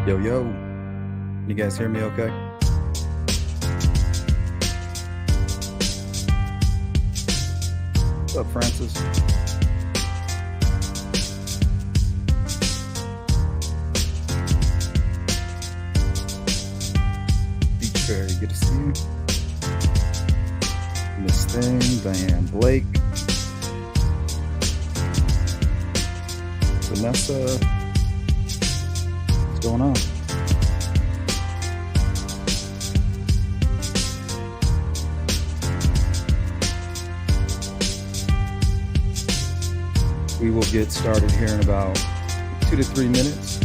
Yo, yo. You guys hear me okay? What's up, Francis? Beach Fairy, good to see you. Miss Thing, Diane Blake. Vanessa. What's going on? We will get started here in about 2 to 3 minutes.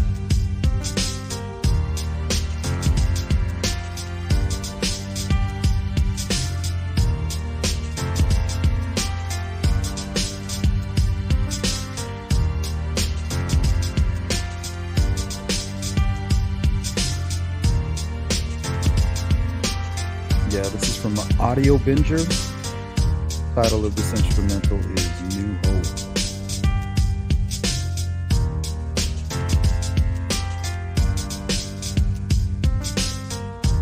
Yeah, this is from Audiobinger. The title of this instrumental is New Hope.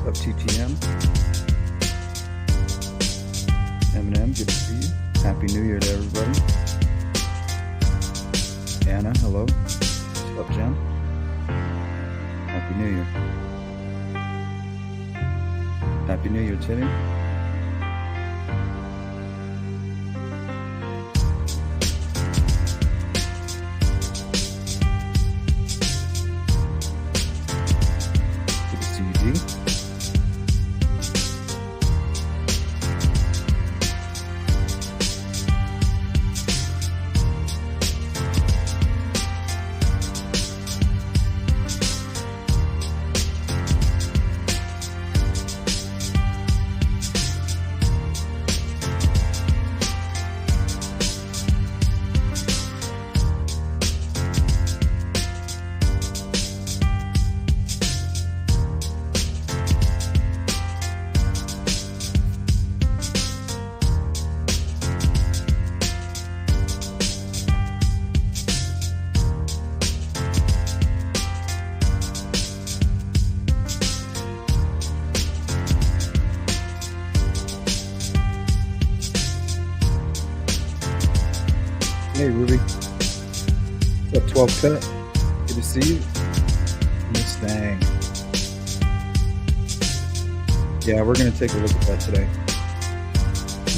What's up, TTM? Eminem, good to see you. Happy New Year to everybody. Anna, hello. What's up, Jen? Happy New Year. Happy New Year, Timmy. Good to see you, D. Hey, Ruby. What's up, 12 Cut? Good to see you. Miss Thang. Yeah, we're going to take a look at that today.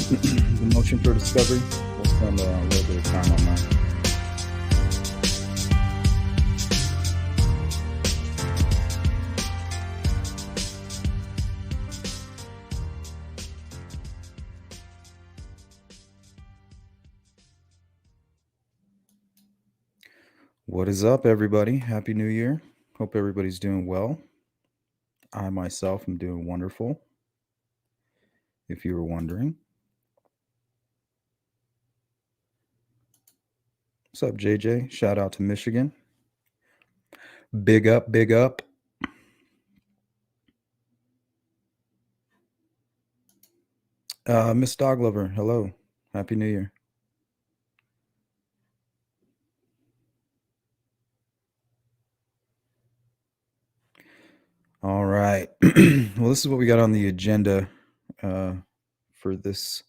The motion for discovery. We'll spend a little bit of time on that. What is up, everybody? Happy New Year. Hope everybody's doing well. I myself am doing wonderful, if you were wondering. What's up, JJ? Shout out to Michigan. Big up, big up. Miss Doglover, hello. Happy New Year. All right. Well, this is what we got on the agenda for this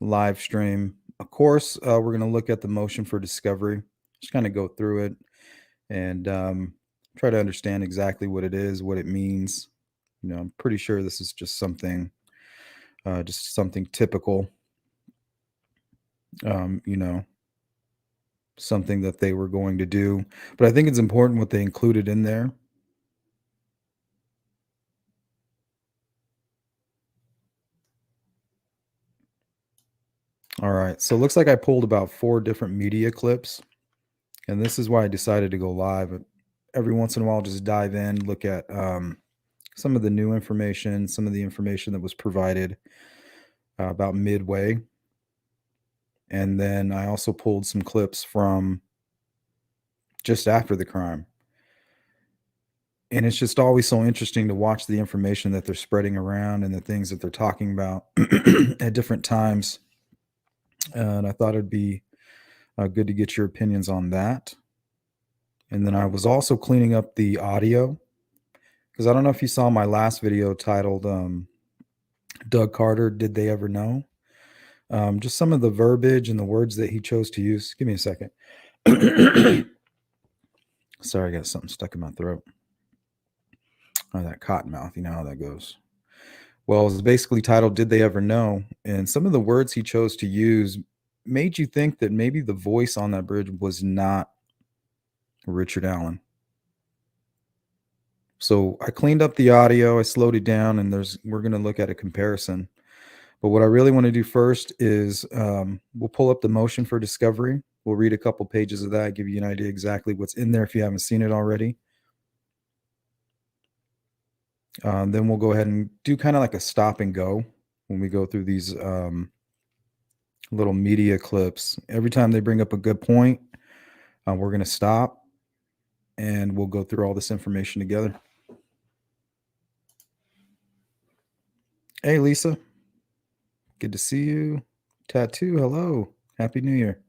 live stream. Of course, we're going to look at the motion for discovery, just kind of go through it and try to understand exactly what it is, what it means. You know, I'm pretty sure this is just something typical, you know, something that they were going to do. But I think it's important what they included in there. All right, so it looks like I pulled about 4 different media clips, and this is why I decided to go live. Every once in a while, just dive in, look at some of the new information, some of the information that was provided about midway. And then I also pulled some clips from just after the crime. And it's just always so interesting to watch the information that they're spreading around and the things that they're talking about at different times. And I thought it'd be good to get your opinions on that. And then I was also cleaning up the audio because I don't know if you saw my last video titled Doug Carter, Did They Ever Know? Just some of the verbiage and the words that he chose to use. Give me a second. Sorry, I got something stuck in my throat. Oh, that cotton mouth. You know how that goes. Well, it was basically titled Did They Ever Know? And some of the words he chose to use made you think that maybe the voice on that bridge was not Richard Allen. So I cleaned up the audio, I slowed it down, and we're going to look at a comparison. But what I really want to do first is we'll pull up the motion for discovery. We'll read a couple pages of that, give you an idea exactly what's in there if you haven't seen it already. Then we'll go ahead and do kind of like a stop and go when we go through these little media clips. Every time they bring up a good point, we're going to stop and we'll go through all this information together. Hey, Lisa. Good to see you. Tattoo, hello. Happy New Year.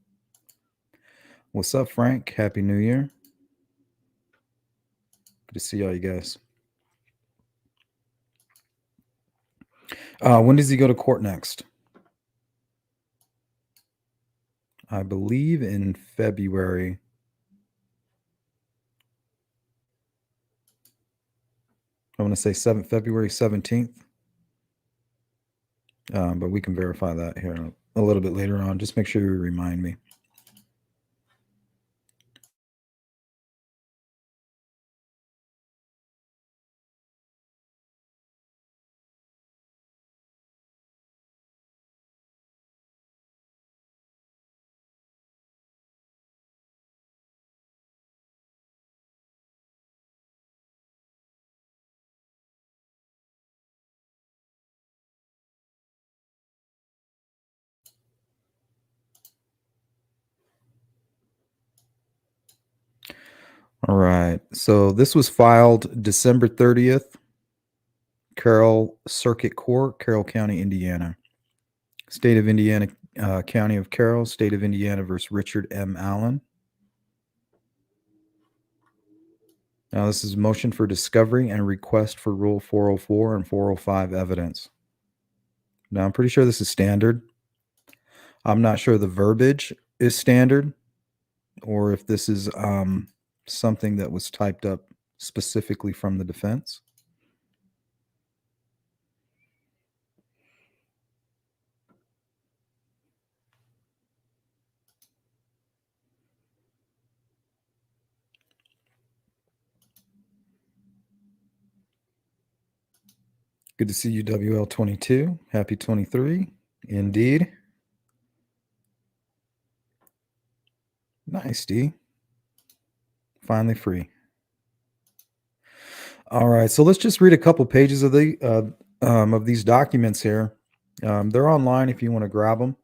What's up, Frank? Happy New Year. Good to see all you guys. When does he go to court next? I believe in February. I want to say February 17th. But we can verify that here a little bit later on. Just make sure you remind me. All right. So this was filed December 30th, Carroll Circuit Court, Carroll County, Indiana. State of Indiana, County of Carroll, State of Indiana versus Richard M. Allen. Now, this is motion for discovery and request for Rule 404 and 405 evidence. Now, I'm pretty sure this is standard. I'm not sure the verbiage is standard or if this is something that was typed up specifically from the defense. Good to see you, WL22. Happy 23. Indeed. Nice, D. Finally free. All right, so let's just read a couple pages of these documents here. They're online if you want to grab them.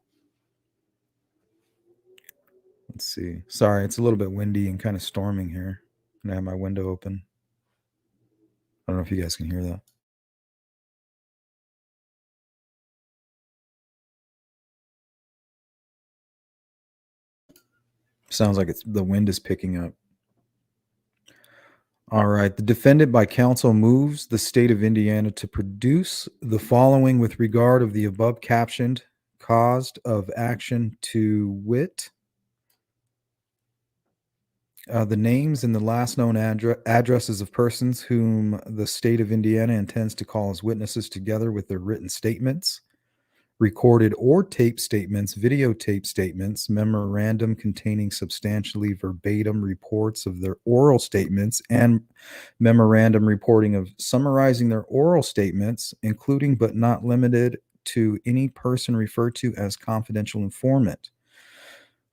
Let's see. Sorry, it's a little bit windy and kind of storming here. And I have my window open. I don't know if you guys can hear that. Sounds like the wind is picking up. All right. The defendant by counsel moves the state of Indiana to produce the following with regard of the above captioned caused of action to wit. The names and the last known addresses of persons whom the state of Indiana intends to call as witnesses together with their written statements, recorded or tape statements, videotape statements, memorandum containing substantially verbatim reports of their oral statements, and memorandum reporting of summarizing their oral statements, including but not limited to any person referred to as confidential informant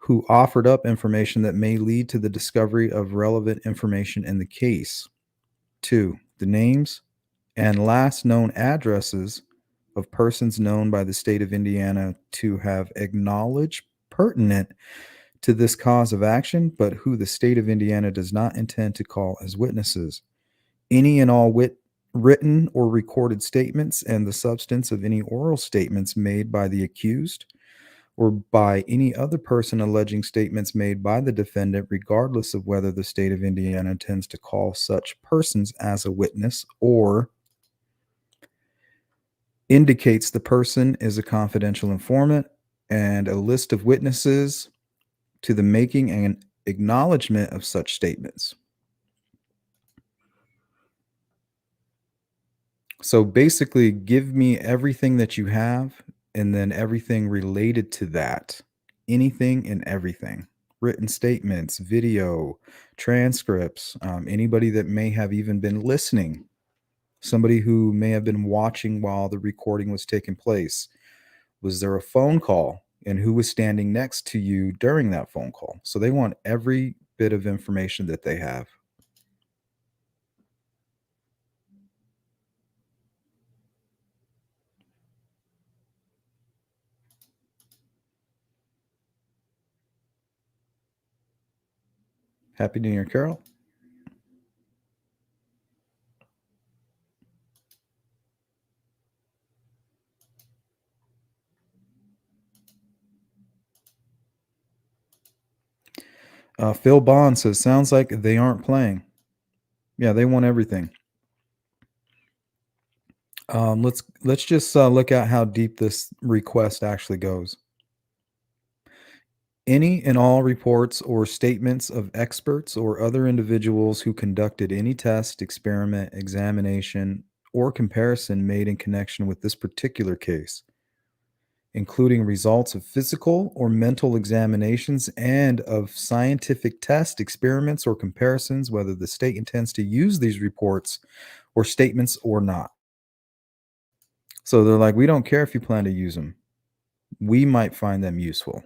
who offered up information that may lead to the discovery of relevant information in the case. 2. The names and last known addresses of persons known by the state of Indiana to have acknowledged pertinent to this cause of action, but who the state of Indiana does not intend to call as witnesses. Any and all written or recorded statements and the substance of any oral statements made by the accused or by any other person alleging statements made by the defendant, regardless of whether the state of Indiana intends to call such persons as a witness or indicates the person is a confidential informant, and a list of witnesses to the making and acknowledgement of such statements. So basically, give me everything that you have and then everything related to that. Anything and everything. Written statements, video, transcripts, anybody that may have even been listening, somebody who may have been watching while the recording was taking place. Was there a phone call? And who was standing next to you during that phone call? So they want every bit of information that they have. Happy New Year, Carol. Phil Bond says, sounds like they aren't playing. Yeah, they want everything. Let's just look at how deep this request actually goes. Any and all reports or statements of experts or other individuals who conducted any test, experiment, examination, or comparison made in connection with this particular case, including results of physical or mental examinations and of scientific test, experiments, or comparisons, whether the state intends to use these reports or statements or not. So they're like, we don't care if you plan to use them. We might find them useful.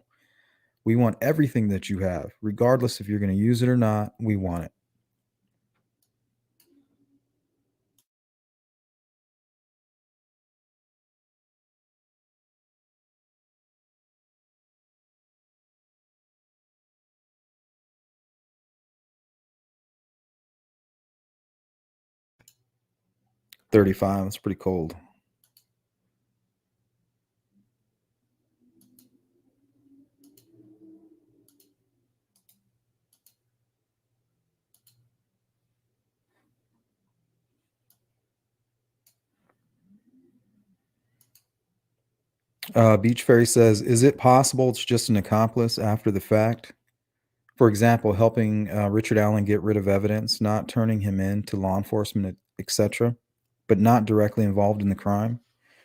We want everything that you have, regardless if you're going to use it or not. We want it. $35. It's pretty cold. Beach Fairy says, is it possible it's just an accomplice after the fact? For example, helping Richard Allen get rid of evidence, not turning him in to law enforcement, etc., but not directly involved in the crime?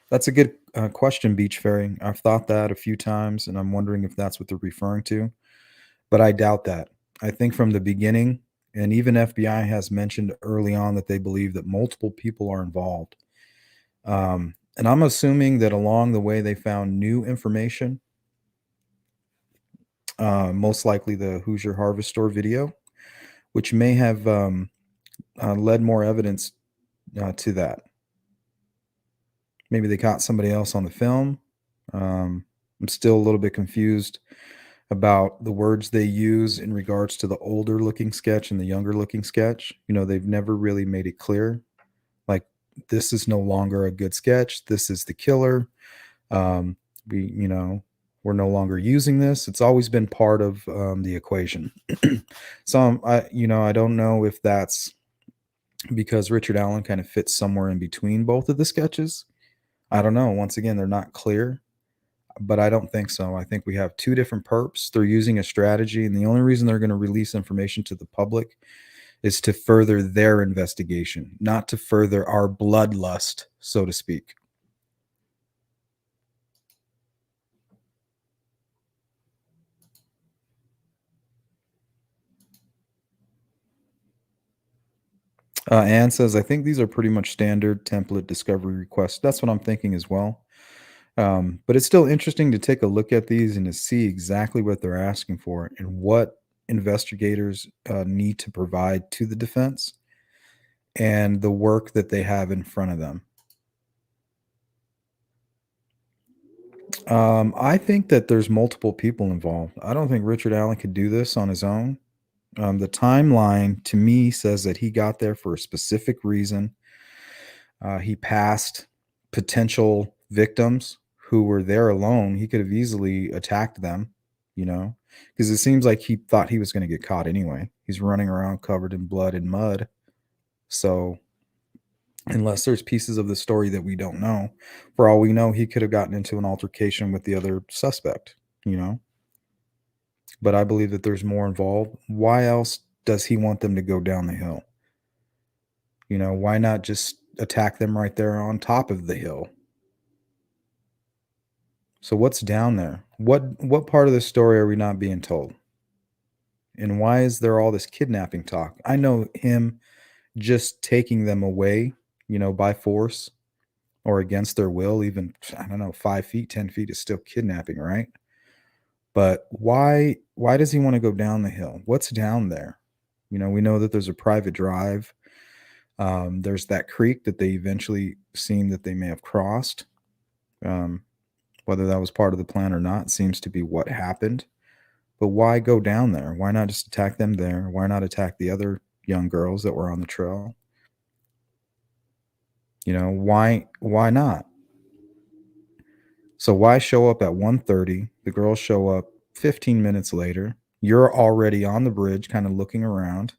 That's a good question, Beach Fairy. I've thought that a few times, and I'm wondering if that's what they're referring to, but I doubt that. I think from the beginning, and even FBI has mentioned early on that they believe that multiple people are involved. And I'm assuming that along the way they found new information, most likely the Hoosier Harvest Store video, which may have led more evidence to that. Maybe they caught somebody else on the film. I'm still a little bit confused about the words they use in regards to the older looking sketch and the younger looking sketch. They've never really made it clear. Like, this is no longer a good sketch. This is the killer. Um, we're no longer using this. It's always been part of the equation. So I don't know if that's because Richard Allen kind of fits somewhere in between both of the sketches. I don't know. Once again, they're not clear, but I don't think so. I think we have two different perps. They're using a strategy, and the only reason they're going to release information to the public is to further their investigation, not to further our bloodlust, so to speak. Anne says, I think these are pretty much standard template discovery requests. That's what I'm thinking as well. But it's still interesting to take a look at these and to see exactly what they're asking for and what investigators need to provide to the defense and the work that they have in front of them. I think that there's multiple people involved. I don't think Richard Allen could do this on his own. The timeline to me says that he got there for a specific reason. He passed potential victims who were there alone, he could have easily attacked them, you know, because it seems like he thought he was going to get caught anyway. He's running around covered in blood and mud. So, unless there's pieces of the story that we don't know, for all we know, he could have gotten into an altercation with the other suspect, you know. But I believe that there's more involved. Why else does he want them to go down the hill? You know, why not just attack them right there on top of the hill? So what's down there? What part of the story are we not being told? And why is there all this kidnapping talk? I know him just taking them away, you know, by force or against their will, even I don't know, 5 feet, 10 feet is still kidnapping, right? But why does he want to go down the hill? What's down there? You know, we know that there's a private drive. There's that creek that they eventually seem that they may have crossed. Um, whether that was part of the plan or not seems to be what happened. But why go down there? Why not just attack them there? Why not attack the other young girls that were on the trail? You know, why not? So why show up at 1:30? The girls show up 15 minutes later. You're already on the bridge kind of looking around.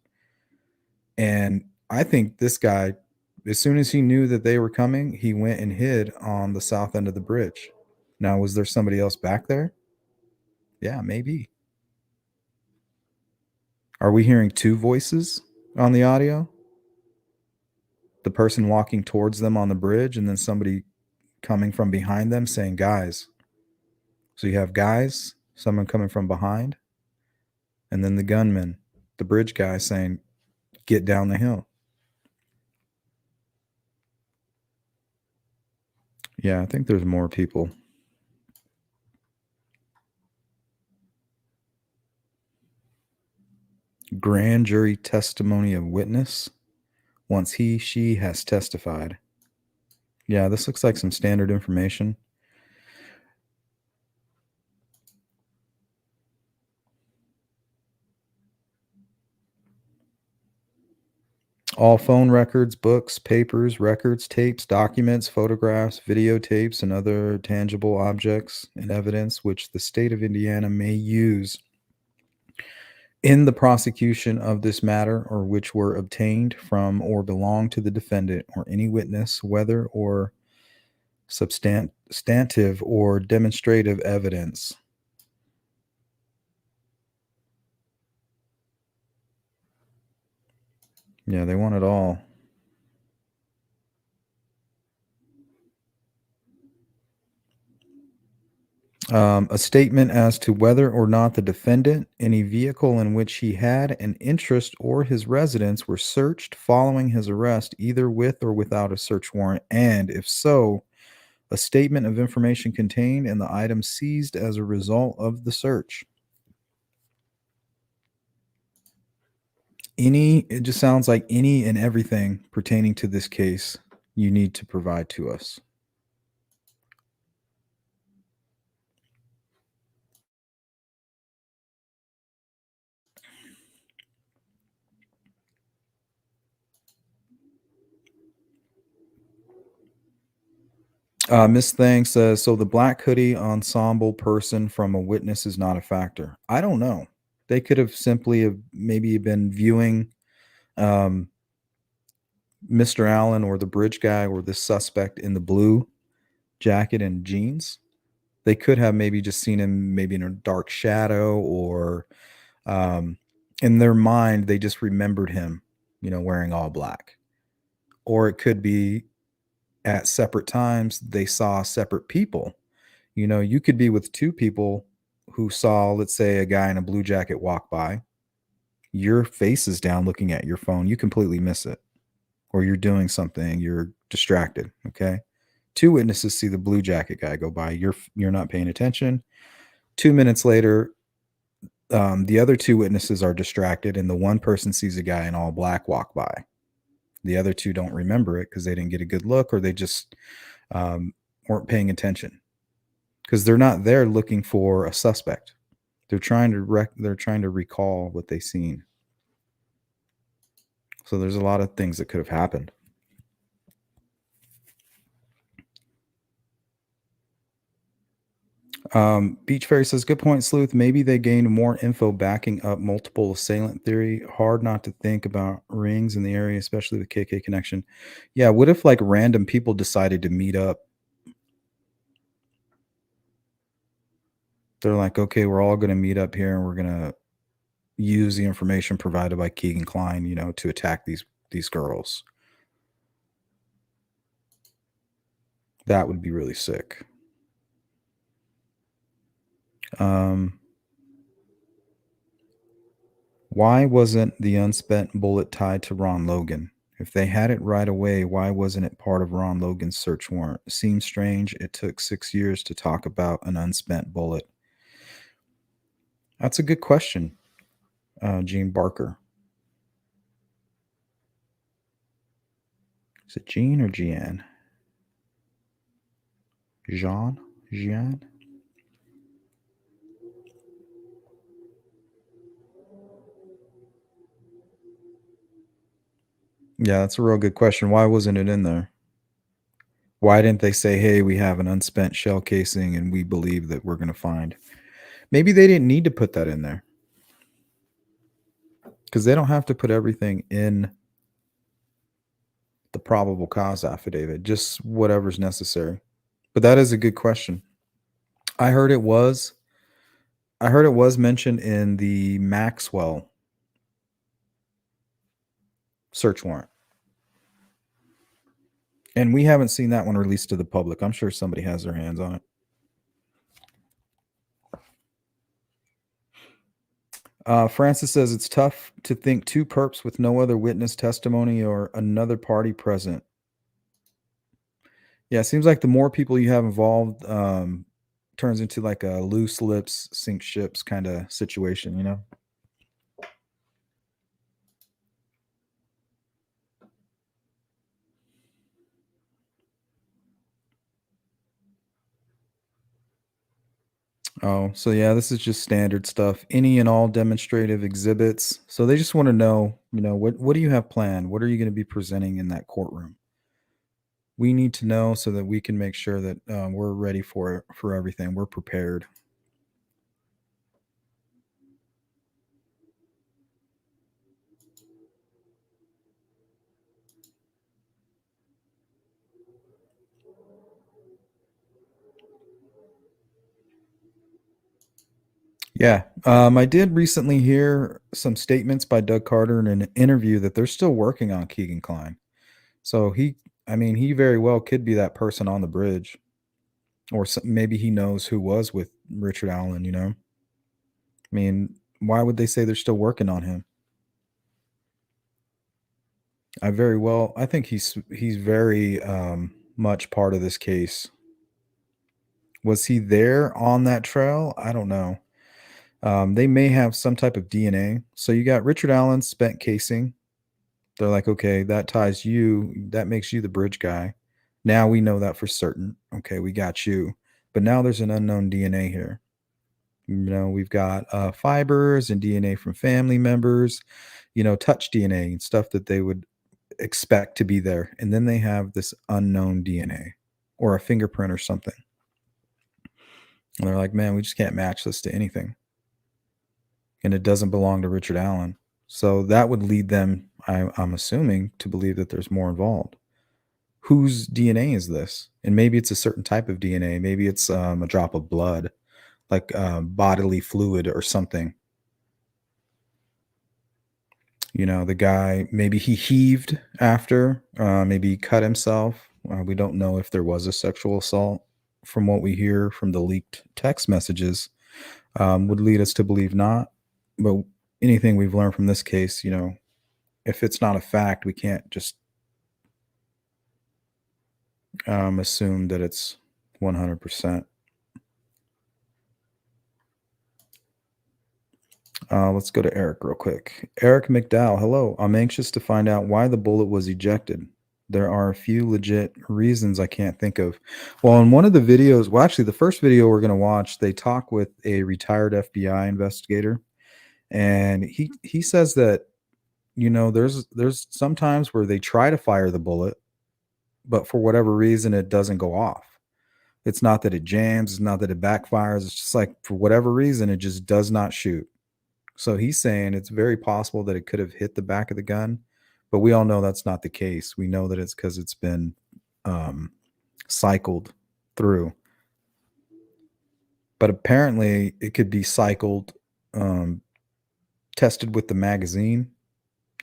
And I think this guy, as soon as he knew that they were coming, he went and hid on the south end of the bridge. Now, was there somebody else back there? Yeah, maybe. Are we hearing two voices on the audio? The person walking towards them on the bridge and then somebody coming from behind them saying, guys. So you have guys, someone coming from behind, and then the gunman, the bridge guy saying, get down the hill. Yeah, I think there's more people. Grand jury testimony of witness once she has testified. Yeah, this looks like some standard information. All phone records, books, papers, records, tapes, documents, photographs, videotapes, and other tangible objects and evidence which the state of Indiana may use in the prosecution of this matter or which were obtained from or belong to the defendant or any witness, whether or substantive or demonstrative evidence. Yeah, they want it all. A statement as to whether or not the defendant, any vehicle in which he had an interest or his residence were searched following his arrest, either with or without a search warrant, and if so, a statement of information contained in the item seized as a result of the search. It just sounds like any and everything pertaining to this case you need to provide to us. Miss Thang says, so the black hoodie ensemble person from a witness is not a factor. I don't know. They could have simply have maybe been viewing um, Mr. Allen or the bridge guy or the suspect in the blue jacket and jeans. They could have maybe just seen him maybe in a dark shadow or um, in their mind, they just remembered him, you know, wearing all black. Or it could be at separate times, they saw separate people. You know, you could be with two people who saw, let's say, a guy in a blue jacket walk by. Your face is down looking at your phone. You completely miss it. Or you're doing something, you're distracted. Okay. Two witnesses see the blue jacket guy go by. You're not paying attention. 2 minutes later, the other two witnesses are distracted, and the one person sees a guy in all black walk by. The other two don't remember it because they didn't get a good look, or they just um, weren't paying attention because they're not there looking for a suspect. They're trying to recall what they seen. So there's a lot of things that could have happened. Beach Fairy says, "Good point, Sleuth. Maybe they gained more info backing up multiple assailant theory. Hard not to think about rings in the area, especially the KK connection. Yeah, what if like random people decided to meet up? They're like, okay, we're all going to meet up here and we're going to use the information provided by Kegan Kline, to attack these girls. That would be really sick." Um, Why wasn't the unspent bullet tied to Ron Logan? If they had it right away, why wasn't it part of Ron Logan's search warrant? Seems strange it took 6 years to talk about an unspent bullet. That's a good question, Gene Barker. Is it Gene or Jean? Jean? Jean? Yeah, that's a real good question. Why wasn't it in there? Why didn't they say, hey, we have an unspent shell casing and we believe that we're going to find? Maybe they didn't need to put that in there because they don't have to put everything in the probable cause affidavit, just whatever's necessary. But that is a good question. I heard it was I heard it was mentioned in the Maxwell search warrant. And we haven't seen that one released to the public. I'm sure somebody has their hands on it. Francis says it's tough to think two perps with no other witness testimony or another party present. Yeah, it seems like the more people you have involved, turns into like a loose lips, sink ships kind of situation. Oh, so yeah, this is just standard stuff. Any and all demonstrative exhibits. So they just want to know, what do you have planned? What are you going to be presenting in that courtroom? We need to know so that we can make sure that we're ready for everything. We're prepared. Yeah, I did recently hear some statements by Doug Carter in an interview that they're still working on Keegan Kline. So he very well could be that person on the bridge, or maybe he knows who was with Richard Allen. Why would they say they're still working on him? I think he's very much part of this case. Was he there on that trail? I don't know. They may have some type of DNA. So you got Richard Allen's spent casing. They're like, okay, that makes you the bridge guy. Now we know that for certain. Okay, we got you. But now there's an unknown DNA here. We've got fibers and DNA from family members, touch DNA and stuff that they would expect to be there. And then they have this unknown DNA or a fingerprint or something. And they're like, man, we just can't match this to anything. And it doesn't belong to Richard Allen. So that would lead them, I'm assuming, to believe that there's more involved. Whose DNA is this? And maybe it's a certain type of DNA. Maybe it's a drop of blood, like bodily fluid or something. The guy, maybe he heaved after, maybe he cut himself. We don't know if there was a sexual assault. From what we hear from the leaked text messages, would lead us to believe not. But anything we've learned from this case, if it's not a fact, we can't just assume that it's 100%. Let's go to Eric real quick. Eric McDowell, hello. I'm anxious to find out why the bullet was ejected. There are a few legit reasons I can't think of. Well, in one of the videos, actually, the first video we're going to watch, they talk with a retired FBI investigator, and he says that there's some times where they try to fire the bullet, but for whatever reason, it doesn't go off. It's not that it jams, it's not that it backfires. It's just like for whatever reason, it just does not shoot. So he's saying it's very possible that it could have hit the back of the gun, but we all know that's not the case. We know that it's because it's been um, cycled through. But apparently, it could be cycled, um, tested with the magazine.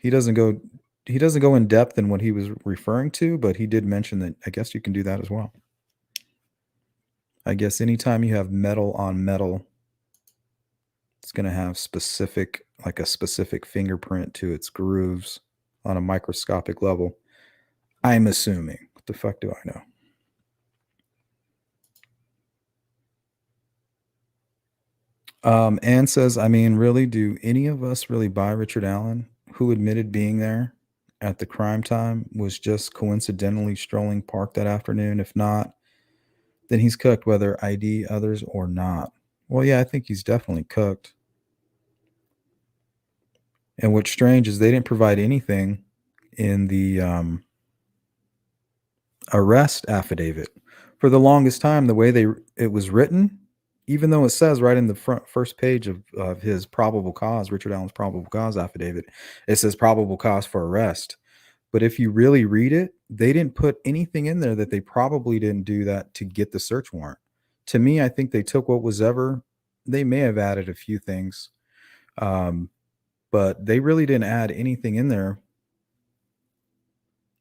He doesn't go. He doesn't go in depth in what he was referring to, but he did mention that I guess you can do that as well. I guess anytime you have metal on metal, it's going to have like a specific fingerprint to its grooves on a microscopic level. I'm assuming. What the fuck do I know? Anne says, I mean, really, do any of us really buy Richard Allen, who admitted being there at the crime time, was just coincidentally strolling park that afternoon? If not, then he's cooked, whether ID others or not. Well, yeah, I think he's definitely cooked. And what's strange is they didn't provide anything in the arrest affidavit. For the longest time, the way it was written, even though it says right in the first page of his probable cause, Richard Allen's probable cause affidavit, it says probable cause for arrest. But if you really read it, they didn't put anything in there that they probably didn't do that to get the search warrant. To me, I think they took what was ever, they may have added a few things, but they really didn't add anything in there.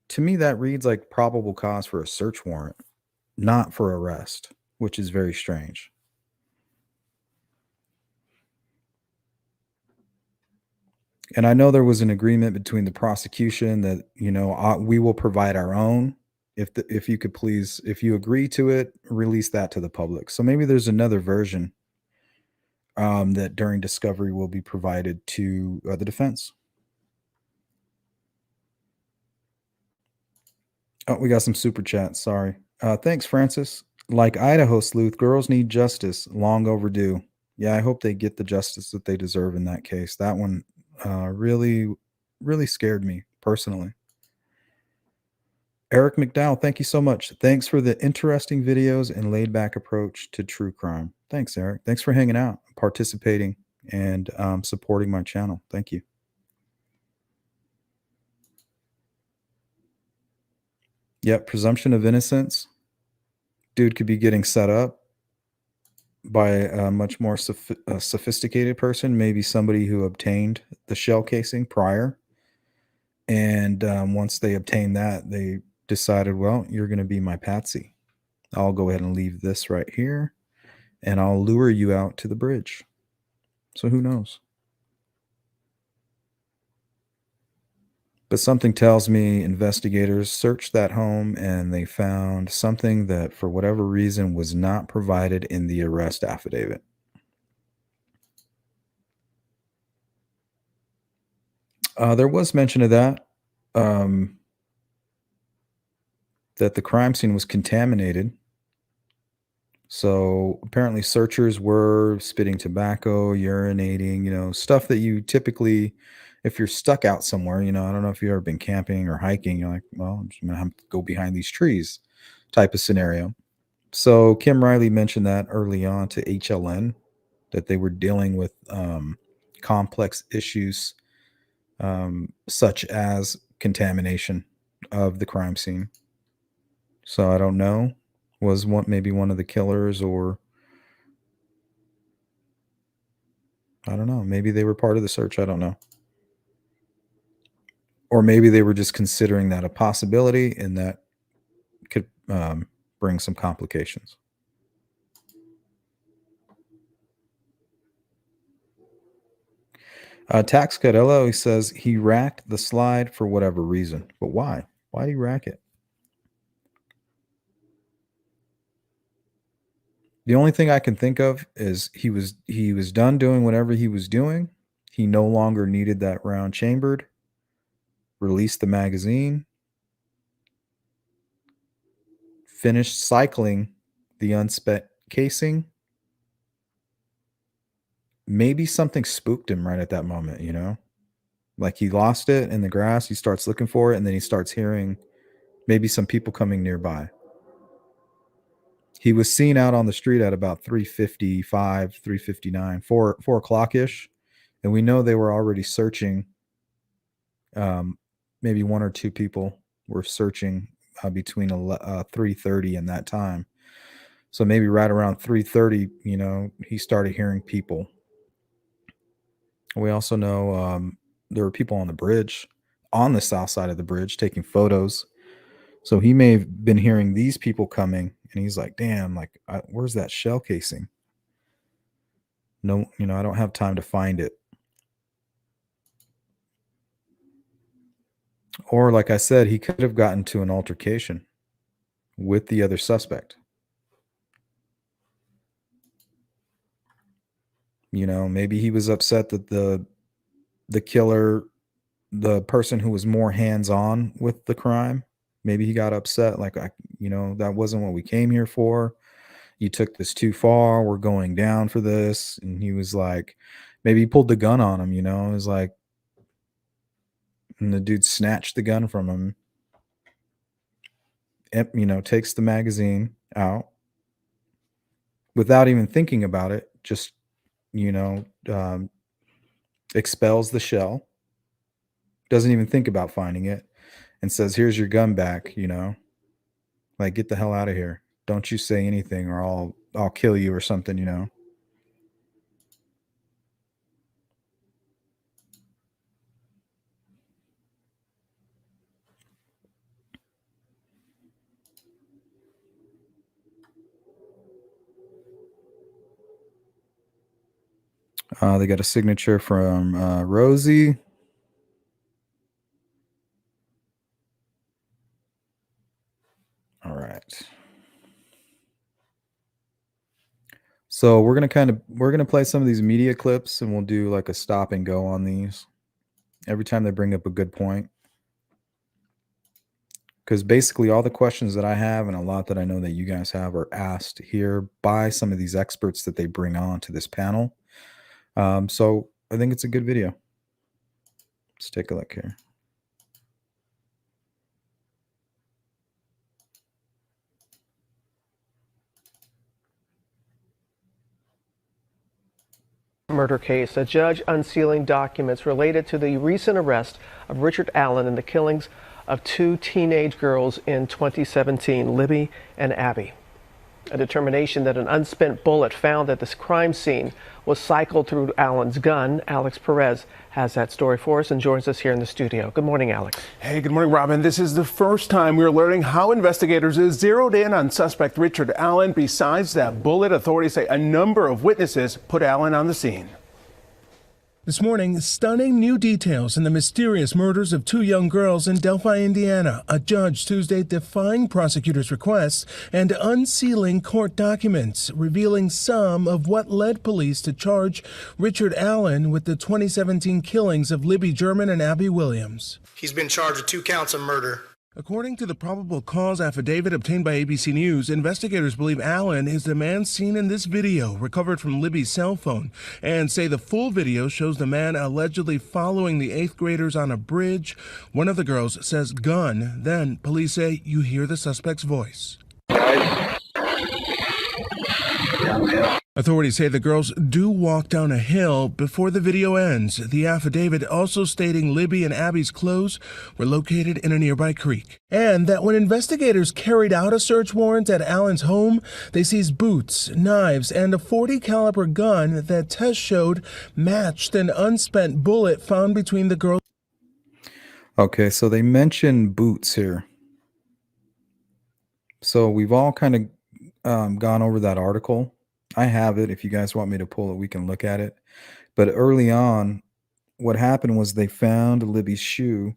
To me, that reads like probable cause for a search warrant, not for arrest, which is very strange. And I know there was an agreement between the prosecution that, we will provide our own. If you could please, if you agree to it, release that to the public. So maybe there's another version that during discovery will be provided to the defense. Oh, we got some super chats. Sorry. Thanks, Francis. Like Idaho sleuth, girls need justice. Long overdue. Yeah, I hope they get the justice that they deserve in that case. That one really, really scared me personally. Eric McDowell, thank you so much. Thanks for the interesting videos and laid back approach to true crime. Thanks, Eric. Thanks for hanging out, participating, and supporting my channel. Thank you. Yep, presumption of innocence. Dude could be getting set up by a much more sophisticated person, maybe somebody who obtained the shell casing prior. And once they obtained that, they decided, well, you're going to be my patsy. I'll go ahead and leave this right here, and I'll lure you out to the bridge. So who knows? But something tells me investigators searched that home and they found something that, for whatever reason, was not provided in the arrest affidavit. There was mention of that, that the crime scene was contaminated. So apparently searchers were spitting tobacco, urinating, stuff that you typically, if you're stuck out somewhere, I don't know if you've ever been camping or hiking, you're like, well, I'm just going to have to go behind these trees type of scenario. So Kim Riley mentioned that early on to HLN, that they were dealing with complex issues such as contamination of the crime scene. So I don't know, was maybe one of the killers, or I don't know, maybe they were part of the search, I don't know. Or maybe they were just considering that a possibility, and that could bring some complications. Tax Cadello, he says he racked the slide for whatever reason. But why? Why did he rack it? The only thing I can think of is he was done doing whatever he was doing. He no longer needed that round chambered. Released the magazine. Finished cycling the unspent casing. Maybe something spooked him right at that moment, like he lost it in the grass. He starts looking for it, and then he starts hearing maybe some people coming nearby. He was seen out on the street at about 3:55, 3:59, 4 o'clock ish, and we know they were already searching. Maybe one or two people were searching between 3:30 and that time. So maybe right around 3:30, he started hearing people. We also know there were people on the bridge, on the south side of the bridge, taking photos. So he may have been hearing these people coming, and he's like, "Damn, like, where's that shell casing? No, I don't have time to find it." Or, like I said, he could have gotten to an altercation with the other suspect. Maybe he was upset that the killer, the person who was more hands-on with the crime, maybe he got upset, like, that wasn't what we came here for. You took this too far. We're going down for this. And he was like, maybe he pulled the gun on him, it was like, and the dude snatched the gun from him, takes the magazine out without even thinking about it, just, you know, um, expels the shell, doesn't even think about finding it, and says, "Here's your gun back," like, "Get the hell out of here. Don't you say anything or I'll kill you," or something. They got a signature from Rosie. All right. So we're gonna play some of these media clips, and we'll do like a stop and go on these every time they bring up a good point. Because basically all the questions that I have and a lot that I know that you guys have are asked here by some of these experts that they bring on to this panel. So I think it's a good video. Let's take a look here. Murder case, a judge unsealing documents related to the recent arrest of Richard Allen and the killings of two teenage girls in 2017, Libby and Abby. A determination that an unspent bullet found at this crime scene was cycled through Allen's gun. Alex Perez has that story for us and joins us here in the studio. Good morning, Alex. Hey, good morning, Robin. This is the first time we're learning how investigators have zeroed in on suspect Richard Allen. Besides that bullet, authorities say a number of witnesses put Allen on the scene. This morning, stunning new details in the mysterious murders of two young girls in Delphi, Indiana. A judge Tuesday defying prosecutors' requests and unsealing court documents, revealing some of what led police to charge Richard Allen with the 2017 killings of Libby German and Abby Williams. He's been charged with 2 counts of murder. According to the probable cause affidavit obtained by ABC News, investigators believe Allen is the man seen in this video recovered from Libby's cell phone and say the full video shows the man allegedly following the 8th graders on a bridge. One of the girls says gun. Then police say you hear the suspect's voice. Authorities say the girls do walk down a hill before the video ends. The affidavit also stating Libby and Abby's clothes were located in a nearby creek. And that when investigators carried out a search warrant at Allen's home, they seized boots, knives, and a .40 caliber gun that tests showed matched an unspent bullet found between the girls. Okay, so they mention boots here. So we've all kind of gone over that article. I have it. If you guys want me to pull it, we can look at it. But early on, what happened was they found Libby's shoe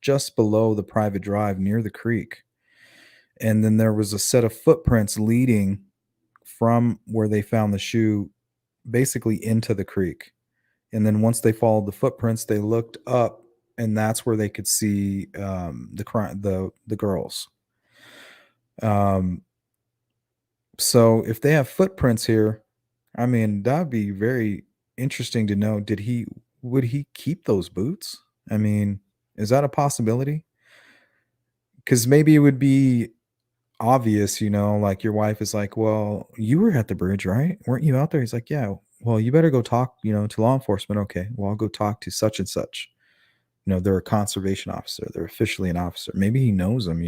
just below the private drive near the creek. And then there was a set of footprints leading from where they found the shoe basically into the creek. And then once they followed the footprints, they looked up, and that's where they could see the girls. So if they have footprints here, I mean, that'd be very interesting to know. Would he keep those boots? I mean, is that a possibility? Because maybe it would be obvious, like your wife is like, well, you were at the bridge, right? Weren't you out there? He's like, yeah. Well, you better go talk, to law enforcement. Okay. Well, I'll go talk to such and such. They're a conservation officer. They're officially an officer. Maybe he knows them,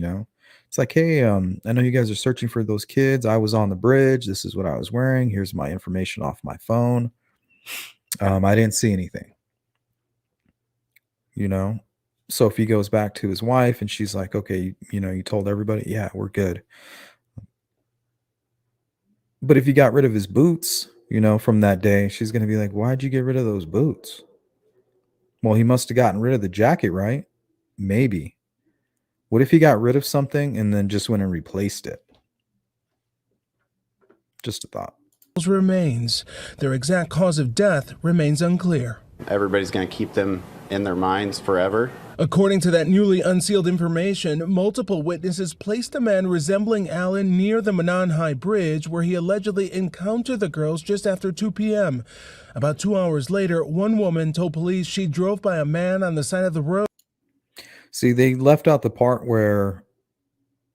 It's like, hey, I know you guys are searching for those kids. I was on the bridge. This is what I was wearing. Here's my information off my phone. I didn't see anything, you know? So if he goes back to his wife and she's like, okay, you told everybody, yeah, we're good. But if he got rid of his boots, from that day, she's going to be like, why'd you get rid of those boots? Well, he must have gotten rid of the jacket, right? Maybe. What if he got rid of something and then just went and replaced it? Just a thought. Remains. Their exact cause of death remains unclear. Everybody's going to keep them in their minds forever. According to that newly unsealed information, multiple witnesses placed a man resembling Allen near the Manan High Bridge where he allegedly encountered the girls just after 2 p.m. About 2 hours later, one woman told police she drove by a man on the side of the road. See, they left out the part where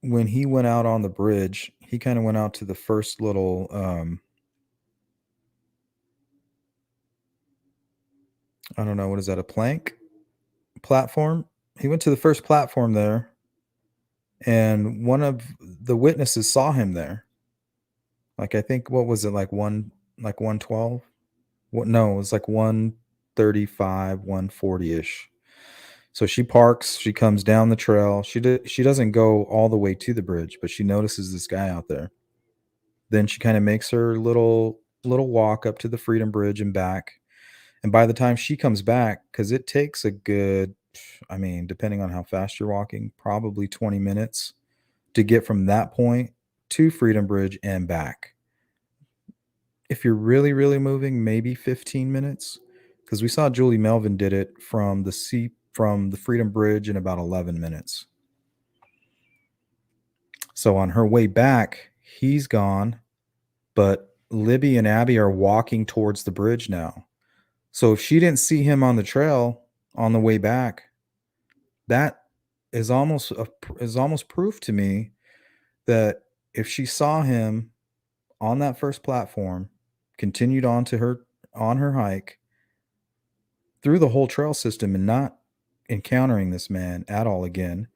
when he went out on the bridge, he kind of went out to the first little I don't know, what is that, a plank platform? He went to the first platform there, and one of the witnesses saw him there. Like, I think, what was it, like 112? What? No, it was like 135, 140-ish. So she parks, she comes down the trail. She doesn't go all the way to the bridge, but she notices this guy out there. Then she kind of makes her little walk up to the Freedom Bridge and back. And by the time she comes back, because it takes a good, depending on how fast you're walking, probably 20 minutes to get from that point to Freedom Bridge and back. If you're really, really moving, maybe 15 minutes. Because we saw Julie Melvin did it from the Freedom Bridge in about 11 minutes. So on her way back, he's gone, but Libby and Abby are walking towards the bridge now. So if she didn't see him on the trail on the way back, that is almost proof to me that if she saw him on that first platform, continued on her hike through the whole trail system and not encountering this man at all again,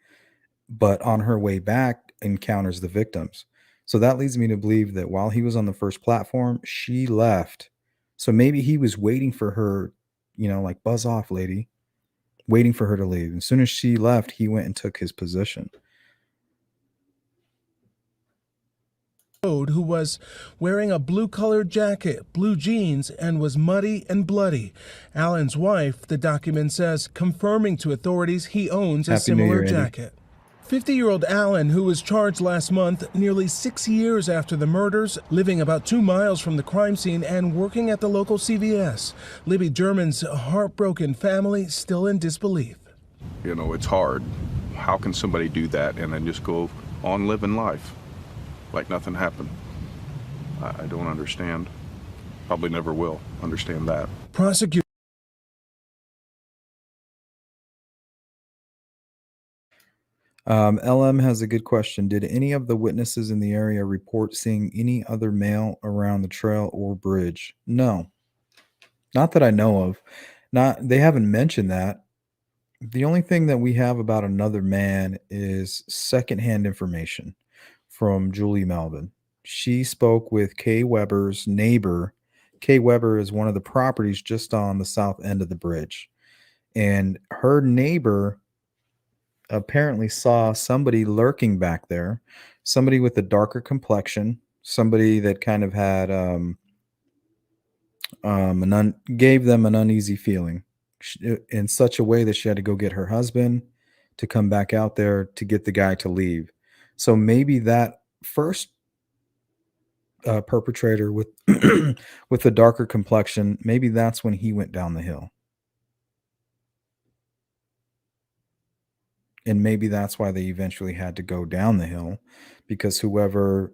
but on her way back encounters the victims. So that leads me to believe that while he was on the first platform, she left. So maybe he was waiting for her, like, buzz off, lady, waiting for her to leave. As soon as she left, he went and took his position. Who was wearing a blue-colored jacket, blue jeans, and was muddy and bloody. Allen's wife, the document says, confirming to authorities he owns a Happy New similar Year, Andy. jacket. 50-year-old Allen, who was charged last month, nearly 6 years after the murders, living about 2 miles from the crime scene and working at the local CVS. Libby German's heartbroken family still in disbelief. It's hard. How can somebody do that and then just go on living life like nothing happened? I don't understand. Probably never will understand that. Prosecutors LM has a good question. Did any of the witnesses in the area report seeing any other male around the trail or bridge? No, not that I know of. They haven't mentioned that. The only thing that we have about another man is secondhand information from Julie Melvin. She spoke with Kay Weber's neighbor. Kay Weber is one of the properties just on the south end of the bridge. And her neighbor apparently saw somebody lurking back there, somebody with a darker complexion, somebody that kind of had gave them an uneasy feeling in such a way that she had to go get her husband to come back out there to get the guy to leave. So maybe that first perpetrator with with the darker complexion, maybe that's when he went down the hill. And maybe that's why they eventually had to go down the hill, because whoever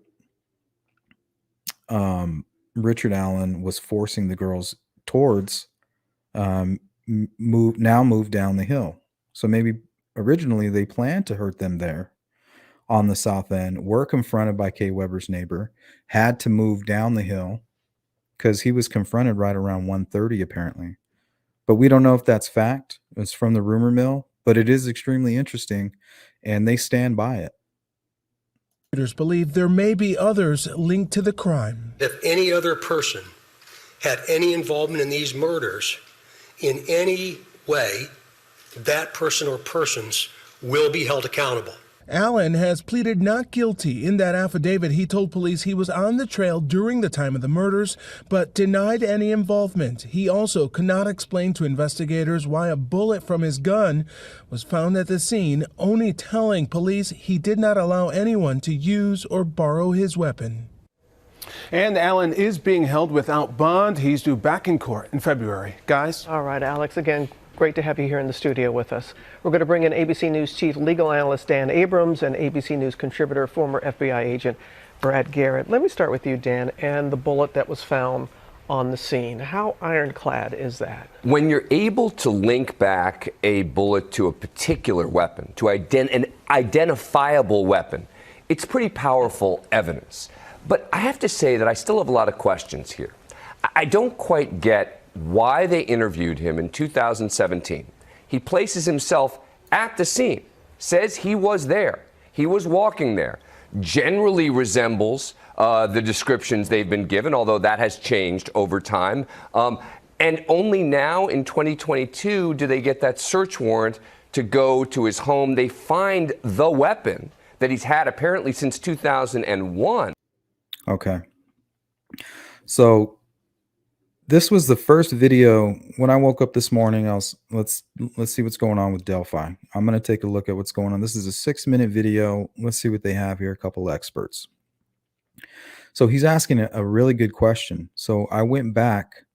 Richard Allen was forcing the girls towards moved down the hill. So maybe originally they planned to hurt them there on the south end were confronted by Kay Weber's neighbor, had to move down the hill because he was confronted right around 1:30 apparently. But we don't know if that's fact. It's from the rumor mill, but it is extremely interesting, and they stand by it. Investigators believe there may be others linked to the crime. If any other person had any involvement in these murders in any way, that person or persons will be held accountable. Allen has pleaded not guilty. In that affidavit, he told police he was on the trail during the time of the murders, but denied any involvement. He also could not explain to investigators why a bullet from his gun was found at the scene, only telling police he did not allow anyone to use or borrow his weapon. And Allen is being held without bond. He's due back in court in February. Guys? All right, Alex, again, great to have you here in the studio with us. We're going to bring in ABC News Chief Legal Analyst Dan Abrams and ABC News contributor, former FBI agent Brad Garrett. Let me start with you, Dan, and the bullet that was found on the scene. How ironclad is that? When you're able to link back a bullet to a particular weapon, to an identifiable weapon, it's pretty powerful evidence. But I have to say that I still have a lot of questions here. I don't quite get why they interviewed him in 2017. He places himself at the scene, says he was there, he was walking there, generally resembles the descriptions they've been given, although that has changed over time. And only now in 2022 do they get that search warrant to go to his home. They find the weapon that he's had apparently since 2001. Okay. So this was the first video. When I woke up this morning, let's see what's going on with Delphi. I'm going to take a look at what's going on. This is a 6-minute video. Let's see what they have here. A couple of experts. So he's asking a really good question. So I went back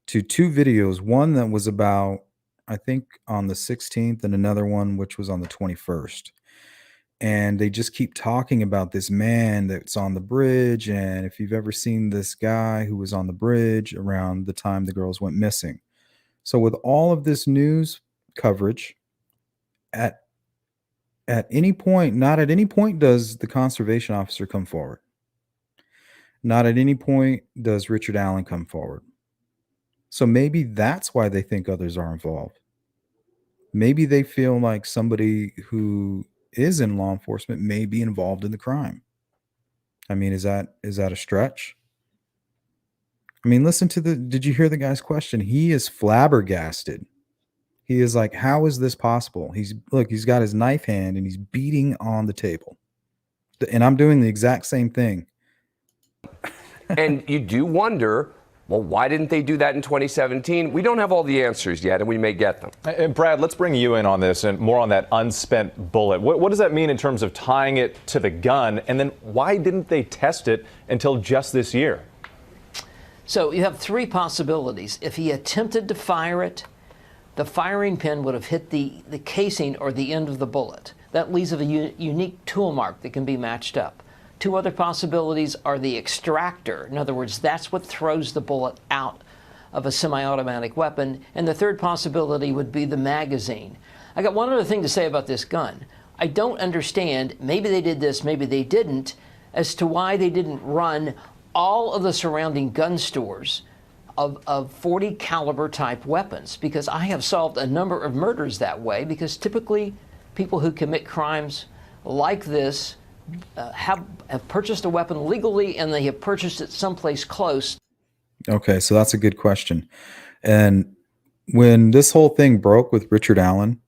to 2 videos, one that was about, I think, on the 16th, and another one which was on the 21st. And they just keep talking about this man that's on the bridge. And if you've ever seen this guy who was on the bridge around the time the girls went missing. So with all of this news coverage, at any point, not at any point does the conservation officer come forward. Not at any point does Richard Allen come forward. So maybe that's why they think others are involved. Maybe they feel like somebody who is in law enforcement may be involved in the crime. I mean, is that a stretch? I mean, did you hear the guy's question? He is flabbergasted. He is like, how is this possible? He's got his knife hand and he's beating on the table. And I'm doing the exact same thing. And you do wonder, well, why didn't they do that in 2017? We don't have all the answers yet, and we may get them. And Brad, let's bring you in on this and more on that unspent bullet. What does that mean in terms of tying it to the gun? And then why didn't they test it until just this year? So you have 3 possibilities. If he attempted to fire it, the firing pin would have hit the casing or the end of the bullet. That leaves a unique tool mark that can be matched up. 2 other possibilities are the extractor. In other words, that's what throws the bullet out of a semi-automatic weapon. And the 3rd possibility would be the magazine. I got one other thing to say about this gun. I don't understand, maybe they did this, maybe they didn't, as to why they didn't run all of the surrounding gun stores of 40 caliber type weapons, because I have solved a number of murders that way, because typically people who commit crimes like this have purchased a weapon legally, and they have purchased it someplace close. Okay, so that's a good question. And when this whole thing broke with Richard Allen,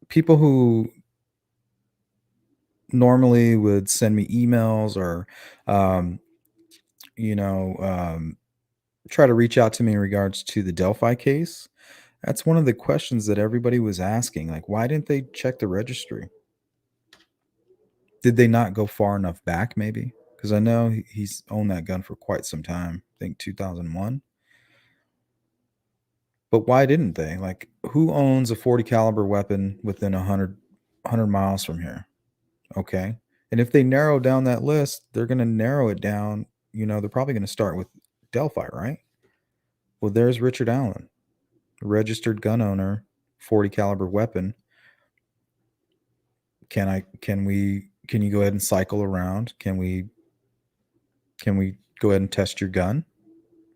people who normally would send me emails or, try to reach out to me in regards to the Delphi case, that's one of the questions that everybody was asking. Like, why didn't they check the registry? Did they not go far enough back, maybe? Because I know he's owned that gun for quite some time. I think 2001. But why didn't they? Like, who owns a 40 caliber weapon within 100 miles from here? Okay. And if they narrow down that list, they're going to narrow it down. They're probably going to start with Delphi, right? Well, there's Richard Allen, registered gun owner, 40 caliber weapon. Can you go ahead and cycle around? Can we go ahead and test your gun?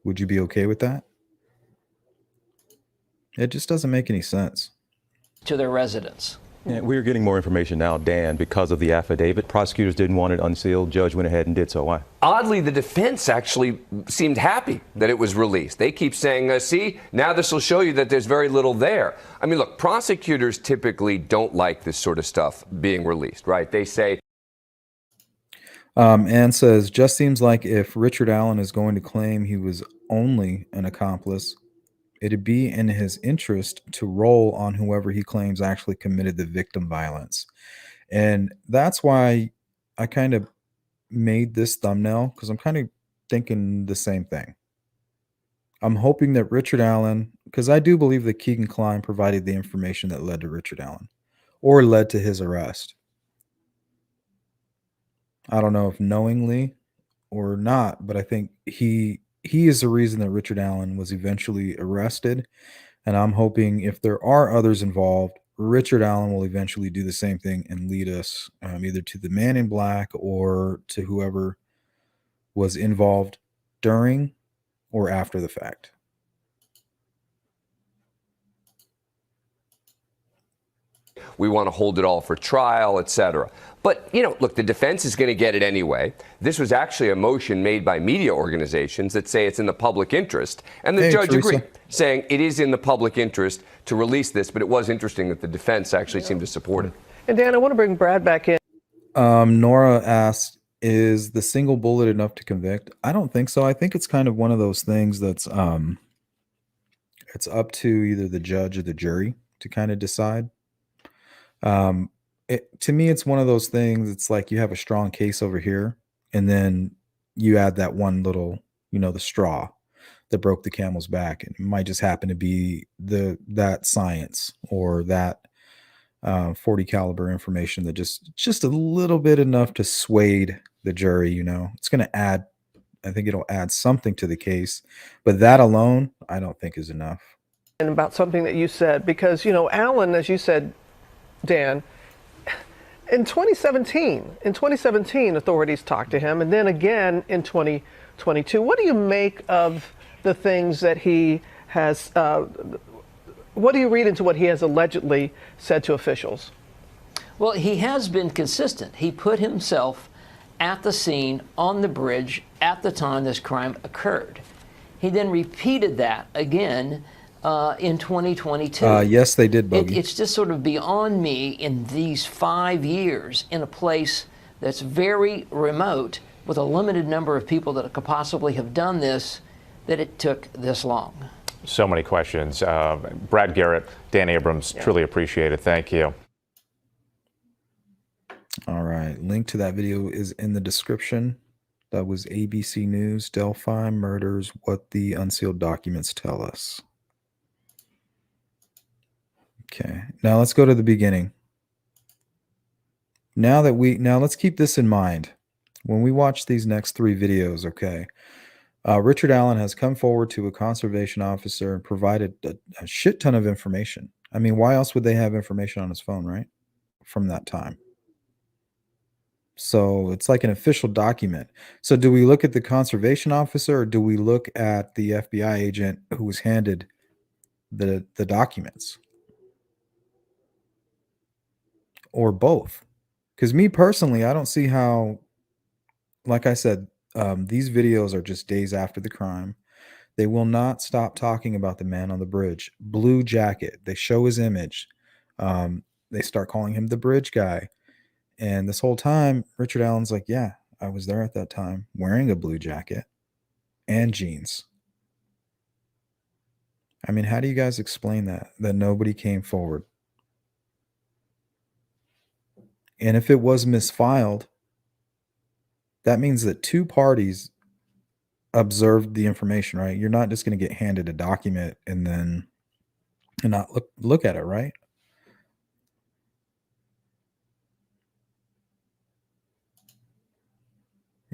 Would you be okay with that? It just doesn't make any sense. To their residence. Yeah, we're getting more information now, Dan, because of the affidavit. Prosecutors didn't want it unsealed. Judge went ahead and did so. Why? Oddly, the defense actually seemed happy that it was released. They keep saying, see, now this will show you that there's very little there. I mean, look, prosecutors typically don't like this sort of stuff being released, right? They say. Ann says, just seems like if Richard Allen is going to claim he was only an accomplice, it'd be in his interest to roll on whoever he claims actually committed the victim violence. And that's why I kind of made this thumbnail, because I'm kind of thinking the same thing. I'm hoping that Richard Allen, because I do believe that Kegan Kline provided the information that led to Richard Allen or led to his arrest. I don't know if knowingly or not, but I think he is the reason that Richard Allen was eventually arrested. And I'm hoping if there are others involved, Richard Allen will eventually do the same thing and lead us either to the man in black or to whoever was involved during or after the fact. We want to hold it all for trial, etc. But, look, the defense is going to get it anyway. This was actually a motion made by media organizations that say it's in the public interest. And the judge agreed, saying it is in the public interest to release this. But it was interesting that the defense actually seemed to support it. And Dan, I want to bring Brad back in. Nora asked, is the single bullet enough to convict? I don't think so. I think it's kind of one of those things that's it's up to either the judge or the jury to kind of decide. To me, it's one of those things. It's like you have a strong case over here, and then you add that one little, the straw that broke the camel's back. And it might just happen to be that science or that 40 caliber information that just a little bit enough to sway the jury. It's going to add. I think it'll add something to the case, but that alone, I don't think is enough. And about something that you said, because Allen, as you said, Dan, in 2017, authorities talked to him, and then again in 2022. What do you make of the things that he has? What do you read into what he has allegedly said to officials? Well, he has been consistent. He put himself at the scene on the bridge at the time this crime occurred. He then repeated that again in 2022. Yes, they did, Bogey. It's just sort of beyond me in these 5 years in a place that's very remote with a limited number of people that could possibly have done this, that it took this long. So many questions. Brad Garrett, Dan Abrams, truly appreciate it. Thank you. All right. Link to that video is in the description. That was ABC News, Delphi murders, what the unsealed documents tell us. Okay, now let's go to the beginning. Now let's keep this in mind when we watch these next 3 videos. Okay, Richard Allen has come forward to a conservation officer and provided a shit ton of information. I mean, why else would they have information on his phone, right? From that time. So it's like an official document. So do we look at the conservation officer or do we look at the FBI agent who was handed the documents? Or both? Because me personally, I don't see how, like I said, these videos are just days after the crime. They will not stop talking about the man on the bridge. Blue jacket. They show his image. They start calling him the bridge guy. And this whole time, Richard Allen's like, yeah, I was there at that time wearing a blue jacket and jeans. I mean, how do you guys explain that nobody came forward? And if it was misfiled, that means that 2 parties observed the information, right? You're not just going to get handed a document and not look at it, right?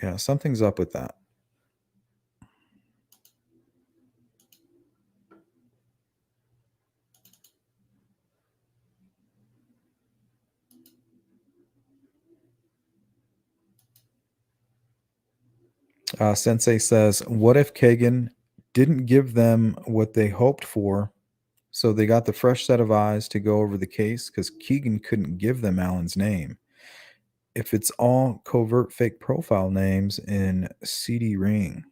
Yeah, something's up with that. Sensei says, what if Kegan didn't give them what they hoped for, so they got the fresh set of eyes to go over the case because Kegan couldn't give them Alan's name? If it's all covert fake profile names in CD Ring.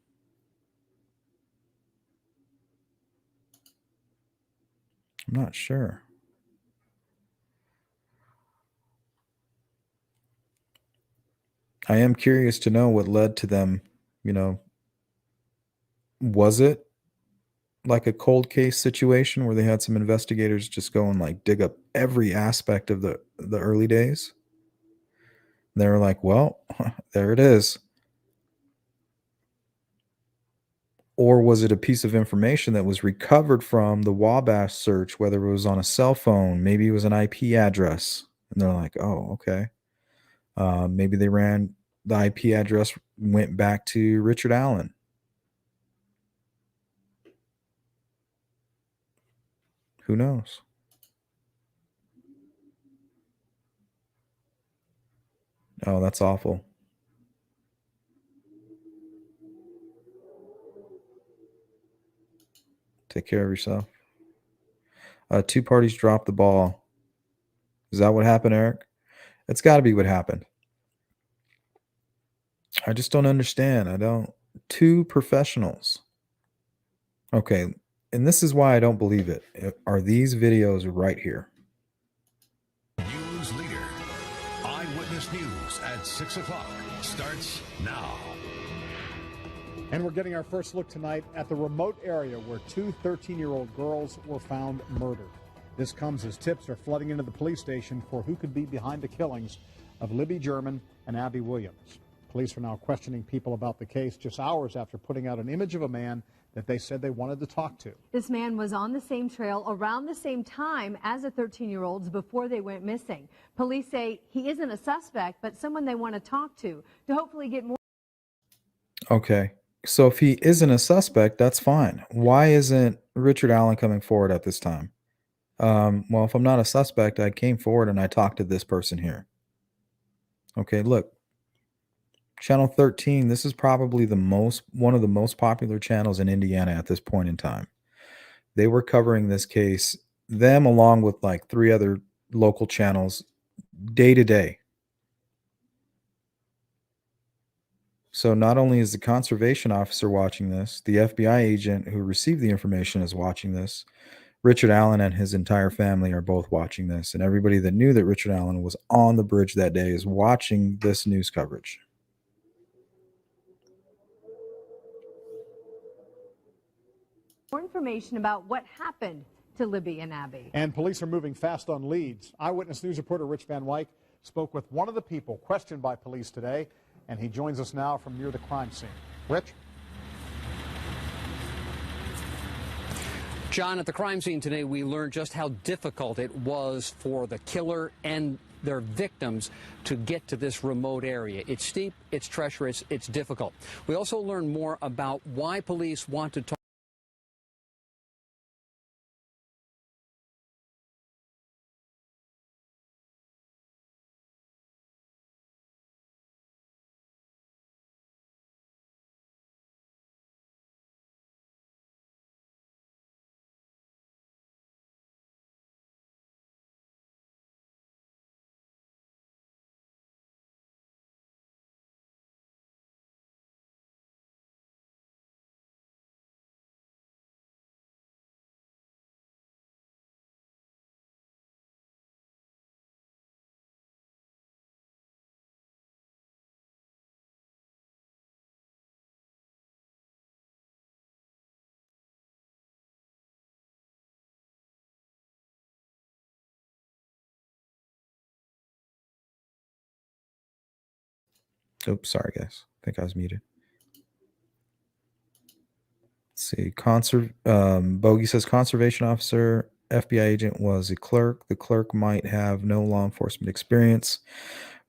I'm not sure. I am curious to know what led to them, was it like a cold case situation where they had some investigators just go and like dig up every aspect of the early days? And they were like, well, there it is. Or was it a piece of information that was recovered from the Wabash search, whether it was on a cell phone, maybe it was an IP address? And they're like, oh, okay. Maybe they ran the IP address, went back to Richard Allen. Who knows? Oh, that's awful. Take care of yourself. Two parties dropped the ball. Is that what happened, Eric? It's got to be what happened. I just don't understand. Two professionals. Okay, and this is why I don't believe it. Are these videos right here? News leader. Eyewitness News at 6 o'clock starts now. And we're getting our first look tonight at the remote area where two 13-year-old girls were found murdered. This comes as tips are flooding into the police station for who could be behind the killings of Libby German and Abby Williams. Police are now questioning people about the case just hours after putting out an image of a man that they said they wanted to talk to. This man was on the same trail around the same time as the 13-year-olds before they went missing. Police say he isn't a suspect, but someone they want to talk to hopefully get more. Okay, so if he isn't a suspect, that's fine. Why isn't Richard Allen coming forward at this time? Well, if I'm not a suspect, I came forward and I talked to this person here. Okay, look. Channel 13, this is probably one of the most popular channels in Indiana at this point in time. They were covering this case, them along with like 3 other local channels, day to day. So not only is the conservation officer watching this, the FBI agent who received the information is watching this. Richard Allen and his entire family are both watching this, and everybody that knew that Richard Allen was on the bridge that day is watching this news coverage. More information about what happened to Libby and Abby. And police are moving fast on leads. Eyewitness News reporter Rich Van Wyk spoke with one of the people questioned by police today, and he joins us now from near the crime scene. Rich? John, at the crime scene today, we learned just how difficult it was for the killer and their victims to get to this remote area. It's steep, it's treacherous, it's difficult. We also learned more about why police want to talk. Oops, sorry guys. I think I was muted. Let's see. Bogey says conservation officer, FBI agent was a clerk. The clerk might have no law enforcement experience,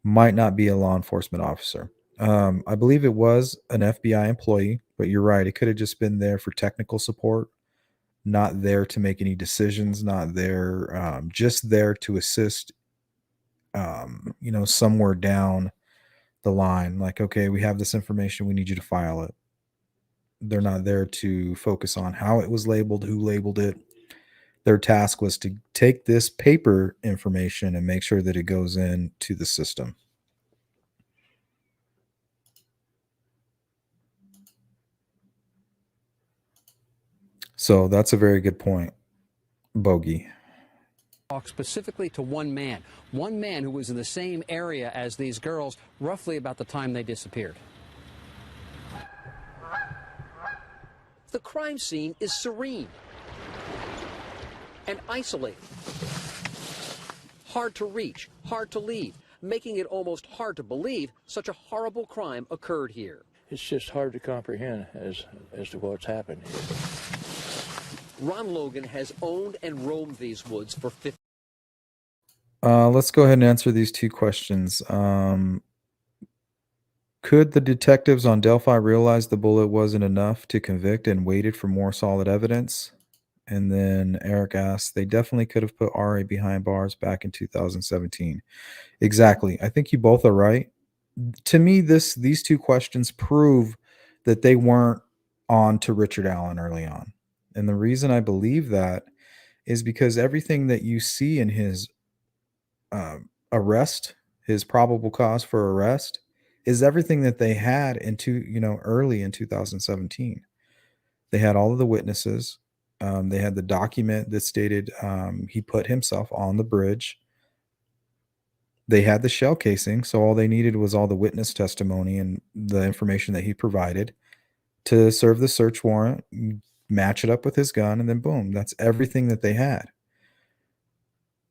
might not be a law enforcement officer. I believe it was an FBI employee, but you're right. It could have just been there for technical support, not there to make any decisions, not there, just there to assist, somewhere down the line, like, okay, we have this information, we need you to file it. They're not there to focus on how it was labeled, who labeled it. Their task was to take this paper information and make sure that it goes into the system. So that's a very good point, Bogey. Talk specifically to one man who was in the same area as these girls roughly about the time they disappeared. The crime scene is serene and isolated. Hard to reach, hard to leave, making it almost hard to believe such a horrible crime occurred here. It's just hard to comprehend as to what's happened here. Ron Logan has owned and roamed these woods for 50 Let's go ahead and answer these two questions. Could the detectives on Delphi realize the bullet wasn't enough to convict and waited for more solid evidence? And then Eric asks, they definitely could have put RA behind bars back in 2017. Exactly. I think you both are right. To me, these two questions prove that they weren't on to Richard Allen early on. And the reason I believe that is because everything that you see in his arrest, his probable cause for arrest, is everything that they had early in 2017. They had all of the witnesses. They had the document that stated he put himself on the bridge. They had the shell casing, so all they needed was all the witness testimony and the information that he provided to serve the search warrant, match it up with his gun, and then boom, that's everything that they had.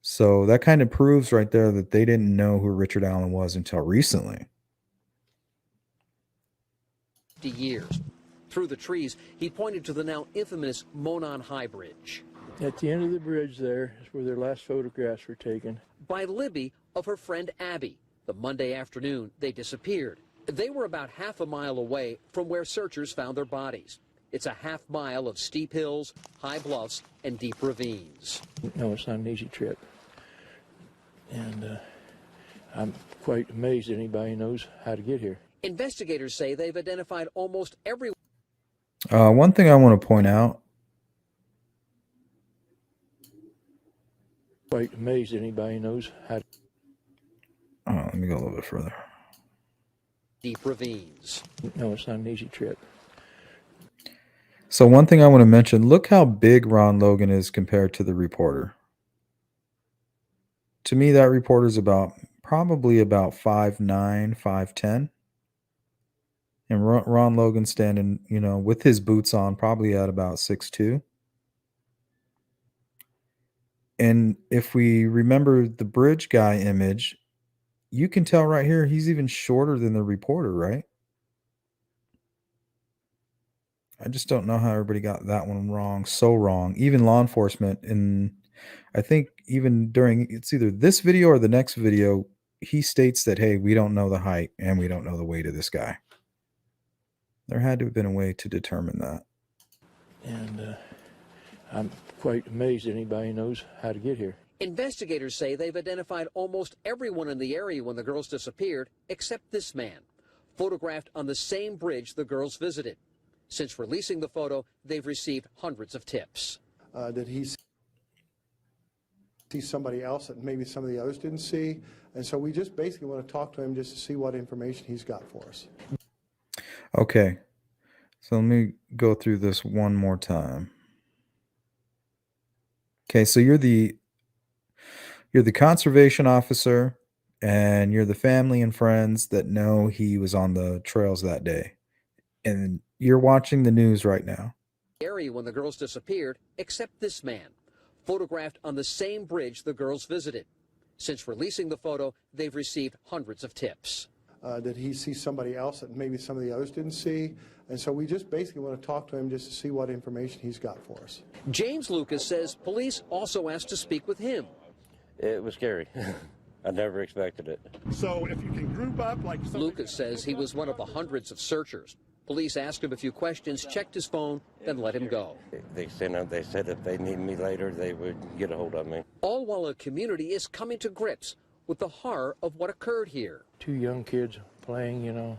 So that kind of proves right there that they didn't know who Richard Allen was until recently. years. Through the trees, he pointed to the now infamous Monon High Bridge. At the end of the bridge there is where their last photographs were taken. By Libby of her friend Abby. The Monday afternoon, they disappeared. They were about half a mile away from where searchers found their bodies. It's a half mile of steep hills, high bluffs, and deep ravines. No, it's not an easy trip. And I'm quite amazed that anybody knows how to get here. Investigators say they've identified almost every... One thing I want to point out. Quite amazed that anybody knows how to... Let me go a little bit further. Deep ravines. No, it's not an easy trip. So one thing I want to mention, look how big Ron Logan is compared to the reporter. To me, that reporter is probably about 5'9", 5'10". And Ron Logan standing, with his boots on, probably at about 6'2". And if we remember the bridge guy image, you can tell right here he's even shorter than the reporter, right? I just don't know how everybody got that one wrong, so wrong. Even law enforcement, and I think even during, it's either this video or the next video, he states that, hey, we don't know the height and we don't know the weight of this guy. There had to have been a way to determine that. And I'm quite amazed that anybody knows how to get here. Investigators say they've identified almost everyone in the area when the girls disappeared, except this man, photographed on the same bridge the girls visited. Since releasing the photo, they've received hundreds of tips. Did he see somebody else that maybe some of the others didn't see? And so we just basically want to talk to him just to see what information he's got for us. Okay, so let me go through this one more time. Okay, so you're the conservation officer, and you're the family and friends that know he was on the trails that day. And you're watching the news right now. Area when the girls disappeared, except this man, photographed on the same bridge the girls visited. Since releasing the photo, they've received hundreds of tips. Did he see somebody else that maybe some of the others didn't see? And so we just basically want to talk to him just to see what information he's got for us. James Lucas says police also asked to speak with him. It was scary. I never expected it. So if you can group up like... Lucas says he was one of the hundreds of searchers. Police asked him a few questions, checked his phone, then let him go. They said if they need me later, they would get a hold of me. All while a community is coming to grips with the horror of what occurred here. 2 young kids playing, you know,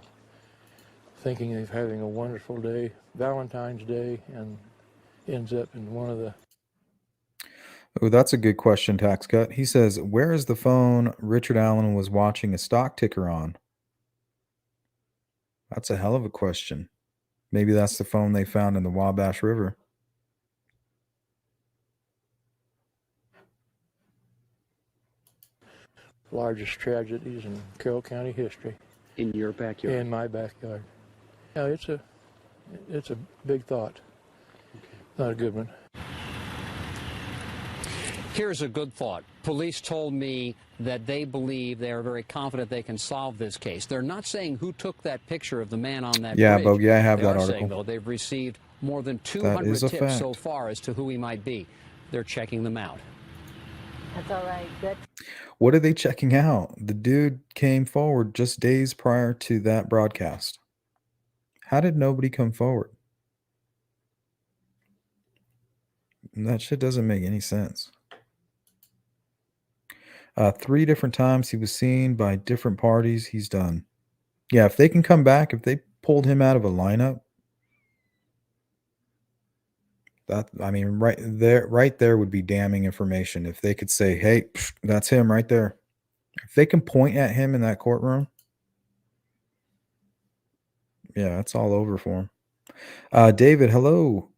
thinking of having a wonderful day, Valentine's Day, and ends up in one of the... Oh, that's a good question, Tax Cut. He says, where is the phone Richard Allen was watching a stock ticker on? That's a hell of a question. Maybe that's the phone they found in the Wabash River. largest tragedies in Carroll County history. In your backyard? In my backyard. Yeah, it's a big thought. Not a good one. Here's a good thought. Police told me that they believe they are very confident they can solve this case. They're not saying who took that picture of the man on that Yeah, bridge. Bogey, I have They that are article. saying, though, they've received more than That 200 is a tips so fact. far as to who he might be. They're checking them out. That's all right. Good. What are they checking out? The dude came forward just days prior to that broadcast. How did nobody come forward? That shit doesn't make any sense. 3 different times he was seen by different parties. He's done. Yeah, if they can come back, if they pulled him out of a lineup, that, I mean, right there would be damning information. If they could say, hey, that's him right there. If they can point at him in that courtroom, yeah, it's all over for him. David, hello.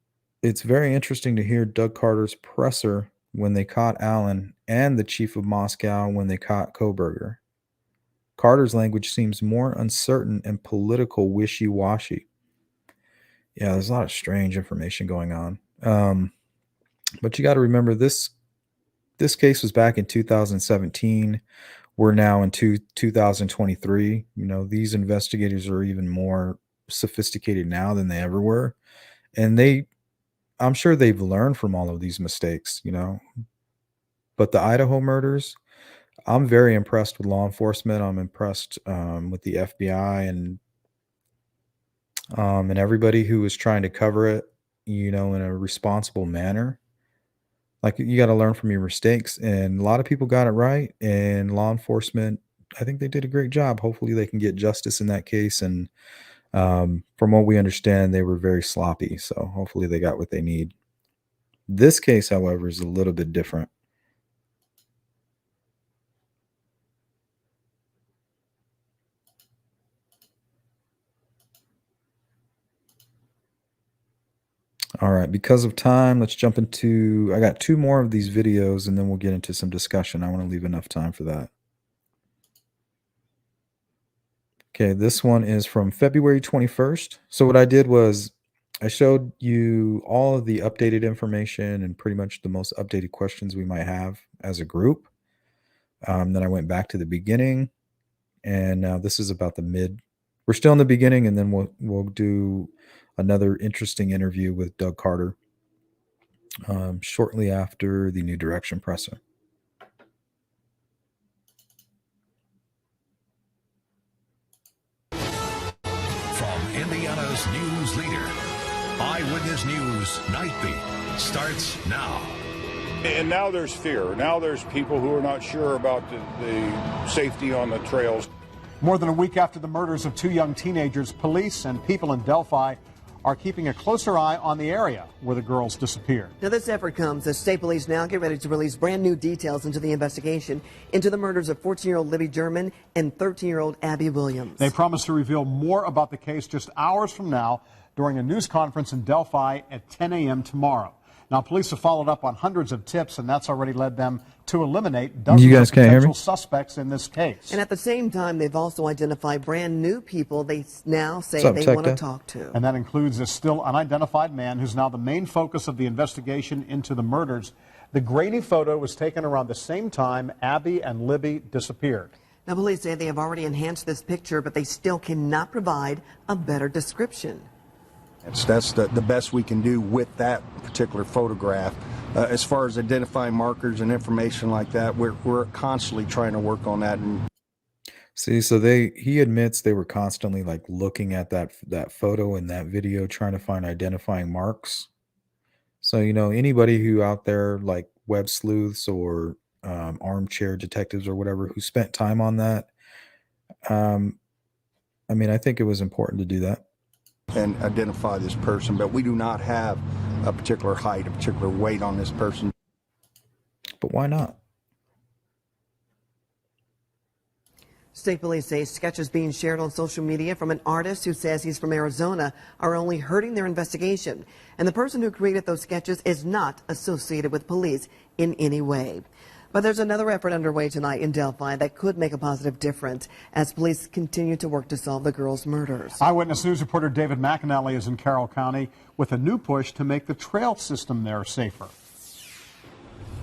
It's very interesting to hear Doug Carter's presser when they caught Allen and the chief of Moscow when they caught Koberger. Carter's language seems more uncertain and political wishy-washy. Yeah, there's a lot of strange information going on. But you got to remember this case was back in 2017. We're now in 2023. You know, these investigators are even more sophisticated now than they ever were. And I'm sure they've learned from all of these mistakes, you know. But the Idaho murders, I'm very impressed with law enforcement. I'm impressed with the FBI and everybody who is trying to cover it, you know, in a responsible manner. Like, you got to learn from your mistakes, and a lot of people got it right. And law enforcement, I think they did a great job. Hopefully, they can get justice in that case. And from what we understand, they were very sloppy. So hopefully, they got what they need. This case, however, is a little bit different. All right, because of time, let's jump into, I got 2 more of these videos and then we'll get into some discussion. I want to leave enough time for that. Okay, this one is from February 21st. So what I did was I showed you all of the updated information and pretty much the most updated questions we might have as a group. Then I went back to the beginning, and now this is about the mid. We're still in the beginning, and then we'll do another interesting interview with Doug Carter shortly after the New Direction presser. From Indiana's news leader, Eyewitness News Night Beat starts now. And now there's fear. Now there's people who are not sure about the safety on the trails. More than a week after the murders of 2 young teenagers, police and people in Delphi are keeping a closer eye on the area where the girls disappeared. Now, this effort comes as state police now get ready to release brand new details into the investigation into the murders of 14-year-old Libby German and 13-year-old Abby Williams. They promise to reveal more about the case just hours from now during a news conference in Delphi at 10 a.m. tomorrow. Now, police have followed up on hundreds of tips, and that's already led them to eliminate dozens of potential suspects in this case. And at the same time, they've also identified brand new people they now say they want to talk to. And that includes a still unidentified man who's now the main focus of the investigation into the murders. The grainy photo was taken around the same time Abby and Libby disappeared. Now, police say they have already enhanced this picture, but they still cannot provide a better description. That's the best we can do with that particular photograph. As far as identifying markers and information like that, we're constantly trying to work on that. And see, so he admits they were constantly like looking at that photo and that video, trying to find identifying marks. So, you know, anybody who out there like web sleuths or armchair detectives or whatever who spent time on that, I mean, I think it was important to do that. And identify this person, but we do not have a particular height, a particular weight on this person. But why not? State police say sketches being shared on social media from an artist who says he's from Arizona are only hurting their investigation. And the person who created those sketches is not associated with police in any way. But there's another effort underway tonight in Delphi that could make a positive difference as police continue to work to solve the girls' murders. Eyewitness News reporter David McAnally is in Carroll County with a new push to make the trail system there safer.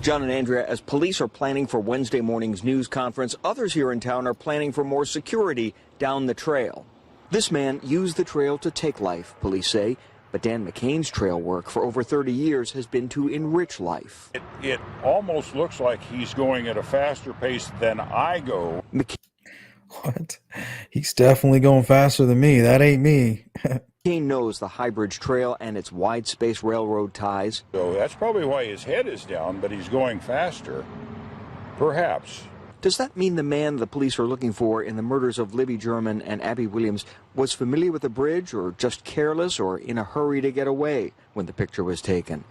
John and Andrea, as police are planning for Wednesday morning's news conference, others here in town are planning for more security down the trail. This man used the trail to take life, police say, but Dan McCain's trail work for over 30 years has been to enrich life. It almost looks like he's going at a faster pace than I go. What? He's definitely going faster than me. That ain't me. McCain knows the High Bridge Trail and its wide space railroad ties. So that's probably why his head is down, but he's going faster. Perhaps. Does that mean the man the police are looking for in the murders of Libby German and Abby Williams was familiar with the bridge, or just careless, or in a hurry to get away when the picture was taken?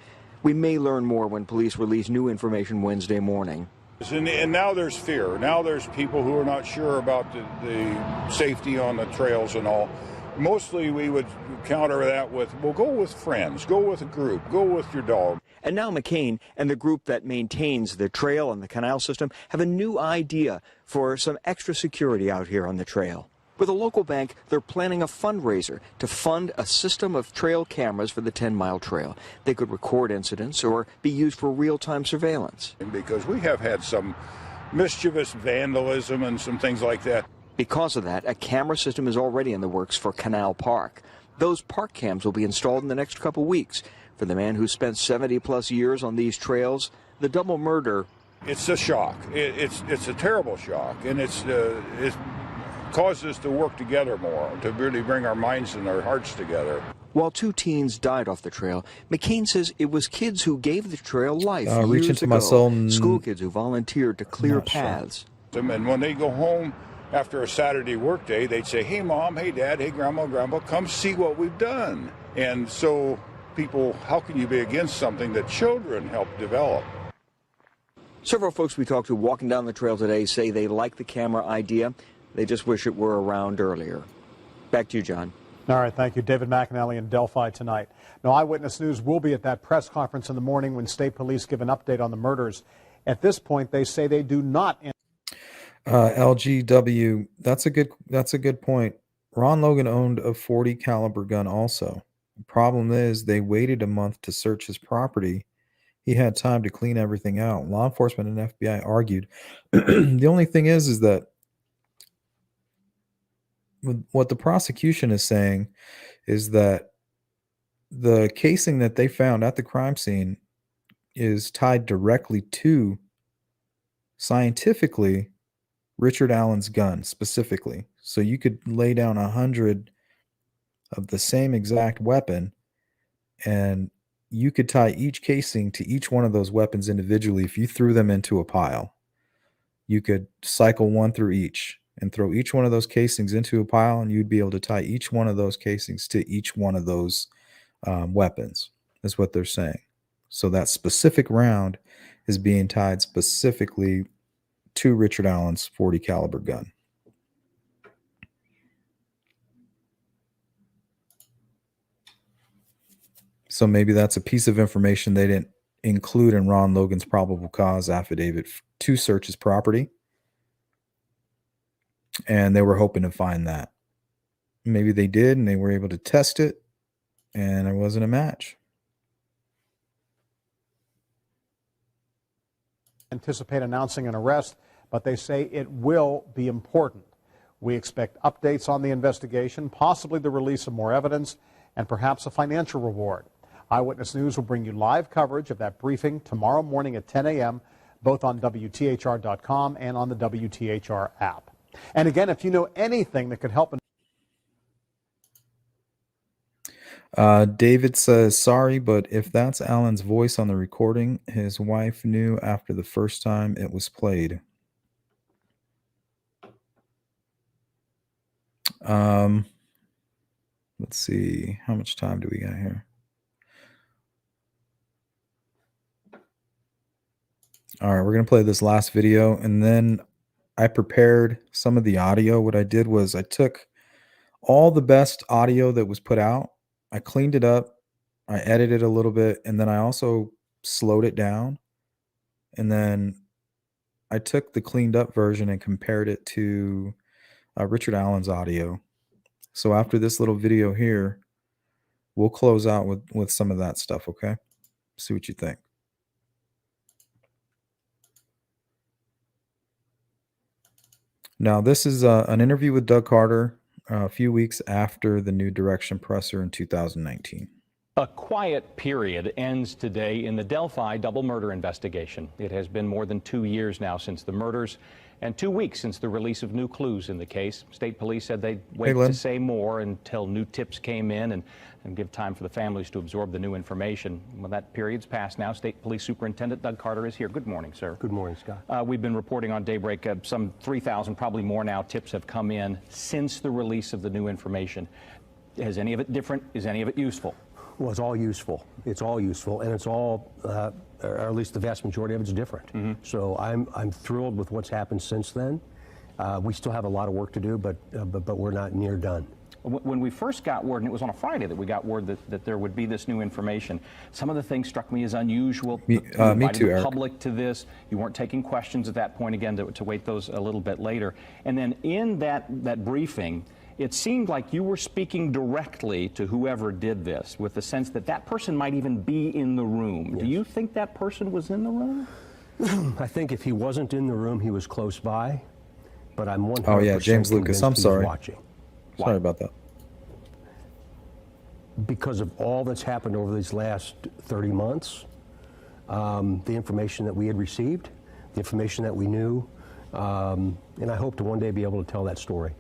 We may learn more when police release new information Wednesday morning. And now there's fear. Now there's people who are not sure about the safety on the trails and all. Mostly we would counter that with, well, go with friends, go with a group, go with your dog. And now McCain and the group that maintains the trail and the canal system have a new idea for some extra security out here on the trail. With a local bank, they're planning a fundraiser to fund a system of trail cameras for the 10-mile trail. They could record incidents or be used for real-time surveillance. Because we have had some mischievous vandalism and some things like that. Because of that, a camera system is already in the works for Canal Park. Those park cams will be installed in the next couple weeks. For the man who spent 70-plus years on these trails, the double murder. It's a shock. It's a terrible shock, and it's caused us to work together more, to really bring our minds and our hearts together. While 2 teens died off the trail, McCain says it was kids who gave the trail life reach years into ago. my soul. School kids who volunteered to clear paths. And when they go home after a Saturday workday, they'd say, hey, Mom, hey, Dad, hey, Grandma, come see what we've done. And so people, how can you be against something that children help develop? Several folks we talked to walking down the trail today say they like the camera idea. They just wish it were around earlier. Back to you, John. All right, thank you. David McAnally in Delphi tonight. Now, Eyewitness News will be at that press conference in the morning when state police give an update on the murders. At this point, they say they do not. LGW, that's a good point. Ron Logan owned a .40 caliber gun also. The problem is they waited a month to search his property. He had time to clean everything out. Law enforcement and FBI argued. The only thing is that what the prosecution is saying is that the casing that they found at the crime scene is tied directly to, scientifically, Richard Allen's gun specifically. So you could lay down 100 of the same exact weapon and you could tie each casing to each one of those weapons individually. If you threw them into a pile, you could cycle one through each and throw each one of those casings into a pile, and you'd be able to tie each one of those casings to each one of those weapons, is what they're saying. So that specific round is being tied specifically to Richard Allen's .40 caliber gun. So maybe that's a piece of information they didn't include in Ron Logan's probable cause affidavit to search his property. And they were hoping to find that. Maybe they did, and they were able to test it, and it wasn't a match. Anticipate announcing an arrest, but they say it will be important. We expect updates on the investigation, possibly the release of more evidence, and perhaps a financial reward. Eyewitness News will bring you live coverage of that briefing tomorrow morning at 10 a.m., both on WTHR.com and on the WTHR app. And again, if you know anything that could help. David says, sorry, but if that's Alan's voice on the recording, his wife knew after the first time it was played. Let's see. How much time do we got here? All right, we're going to play this last video, and then I prepared some of the audio. What I did was I took all the best audio that was put out. I cleaned it up. I edited a little bit, and then I also slowed it down. And then I took the cleaned up version and compared it to Richard Allen's audio. So after this little video here, we'll close out with some of that stuff, okay? See what you think. Now, this is an interview with Doug Carter a few weeks after the new direction presser in 2019. A quiet period ends today in the Delphi double murder investigation. It has been more than 2 years now since the murders and 2 weeks since the release of new clues in the case. State police said they'd wait to say more until new tips came in and give time for the families to absorb the new information. Well, that period's passed now. State Police Superintendent Doug Carter is here. Good morning, sir. Good morning, Scott. We've been reporting on Daybreak some 3,000, probably more now, tips have come in since the release of the new information. Is any of it different? Is any of it useful? Well, it's all useful. It's all useful, and it's all, or at least the vast majority of it's different. So I'm thrilled with what's happened since then. We still have a lot of work to do, but we're not near done. When we first got word, and it was on a Friday that we got word that there would be this new information, some of the things struck me as unusual. Me too, Eric. Public to this. You weren't taking questions at that point, again, to wait those a little bit later. And then in that briefing, it seemed like you were speaking directly to whoever did this, with the sense that that person might even be in the room. Yes. Do you think that person was in the room? I think if he wasn't in the room, he was close by. But I'm 100% Oh yeah, James Lucas. I'm sorry. Watching. Sorry about that. Because of all that's happened over these last 30 months, the information that we had received, the information that we knew, and I hope to one day be able to tell that story.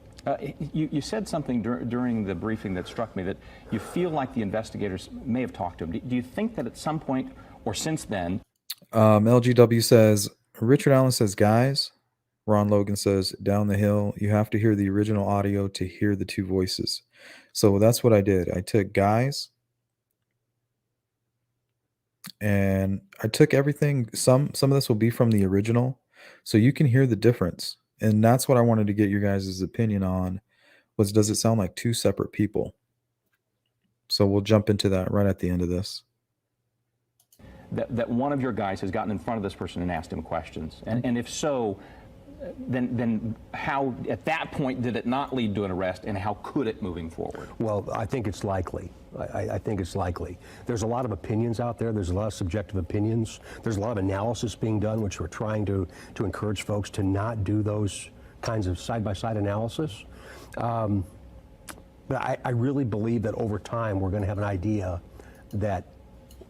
You said something during the briefing that struck me, that you feel like the investigators may have talked to him. Do you think that at some point or since then? LGW says, Richard Allen says, guys. Ron Logan says, down the hill, you have to hear the original audio to hear the two voices. So that's what I did. I took guys and I took everything. Some of this will be from the original, so you can hear the difference. And that's what I wanted to get your guys' opinion on, was does it sound like two separate people? So we'll jump into that right at the end of this. That one of your guys has gotten in front of this person and asked him questions. And if so, then how, at that point, did it not lead to an arrest, and how could it moving forward? Well, I think it's likely. I think it's likely. There's a lot of opinions out there. There's a lot of subjective opinions. There's a lot of analysis being done, which we're trying to encourage folks to not do those kinds of side-by-side analysis. But I really believe that over time we're going to have an idea that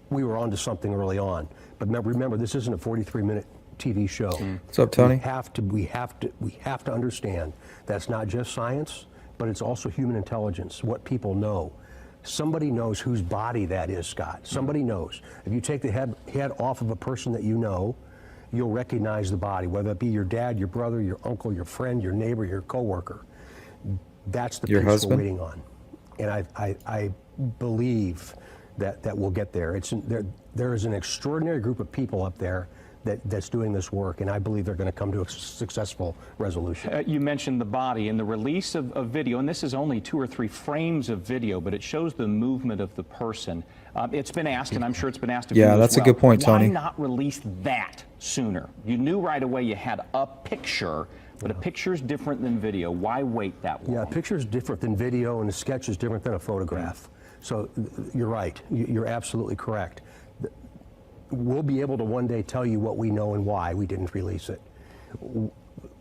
we were onto something early on. But remember, this isn't a 43-minute TV show. What's up, Tony? We have to understand that's not just science, but it's also human intelligence, what people know. Somebody knows whose body that is, Scott. Somebody knows. If you take the head off of a person that you know, you'll recognize the body, whether it be your dad, your brother, your uncle, your friend, your neighbor, your coworker. That's the piece we're waiting on. And I believe that we'll get there. There is an extraordinary group of people up there that's doing this work, and I believe they're going to come to a successful resolution. You mentioned the body and the release of video, and this is only 2 or 3 frames of video, but it shows the movement of the person. It's been asked, and I'm sure it's been asked of you as well. Yeah, that's a good point, Tony. Why not release that sooner? You knew right away you had a picture, but a picture is different than video. Why wait that long? Yeah, a picture is different than video, and a sketch is different than a photograph. So you're right. You're absolutely correct. We'll be able to one day tell you what we know and why we didn't release it.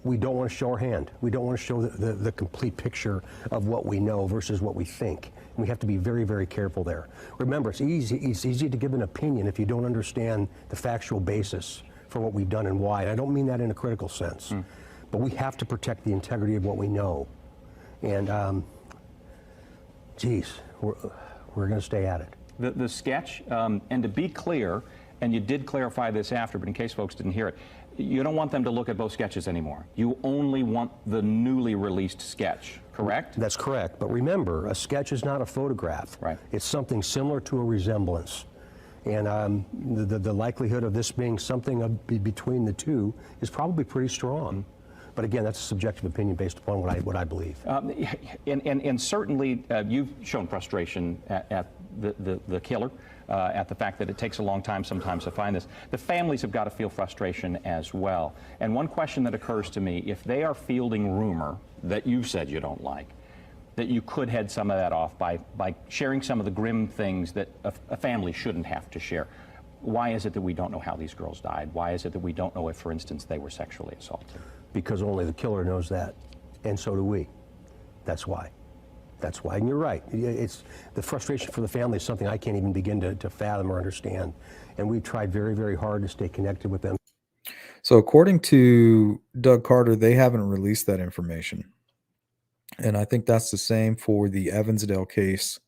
We don't want to show our hand. We don't want to show the complete picture of what we know versus what we think. And we have to be very, very careful there. Remember, it's easy to give an opinion if you don't understand the factual basis for what we've done and why. And I don't mean that in a critical sense, but we have to protect the integrity of what we know. And, geez, we're going to stay at it. The sketch, and to be clear, and you did clarify this after, but in case folks didn't hear it, you don't want them to look at both sketches anymore. You only want the newly released sketch, correct? That's correct. But remember, a sketch is not a photograph. Right. It's something similar to a resemblance. And the likelihood of this being something between the two is probably pretty strong. But again, that's a subjective opinion based upon what I believe. And certainly you've shown frustration at the killer, at the fact that it takes a long time sometimes to find this. The families have got to feel frustration as well. And one question that occurs to me, if they are fielding rumor that you've said you don't like, that you could head some of that off by sharing some of the grim things that a family shouldn't have to share. Why is it that we don't know how these girls died? Why is it that we don't know if, for instance, they were sexually assaulted? Because only the killer knows that, and so do we. That's why. That's why, and you're right. It's the frustration for the family is something I can't even begin to fathom or understand. And we've tried very, very hard to stay connected with them. So according to Doug Carter, they haven't released that information. And I think that's the same for the Evansdale case.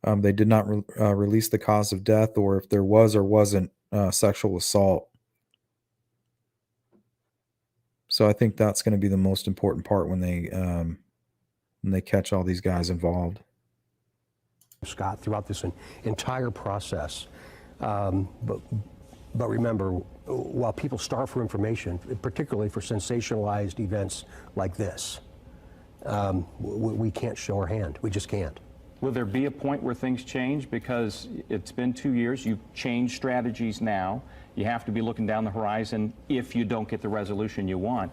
They did not release the cause of death, or if there was or wasn't sexual assault. So I think that's going to be the most important part when they catch all these guys involved. Scott, throughout this entire process, but remember, while people starve for information, particularly for sensationalized events like this, we can't show our hand. We just can't. Will there be a point where things change? Because it's been 2 years. You've changed strategies now. You have to be looking down the horizon if you don't get the resolution you want.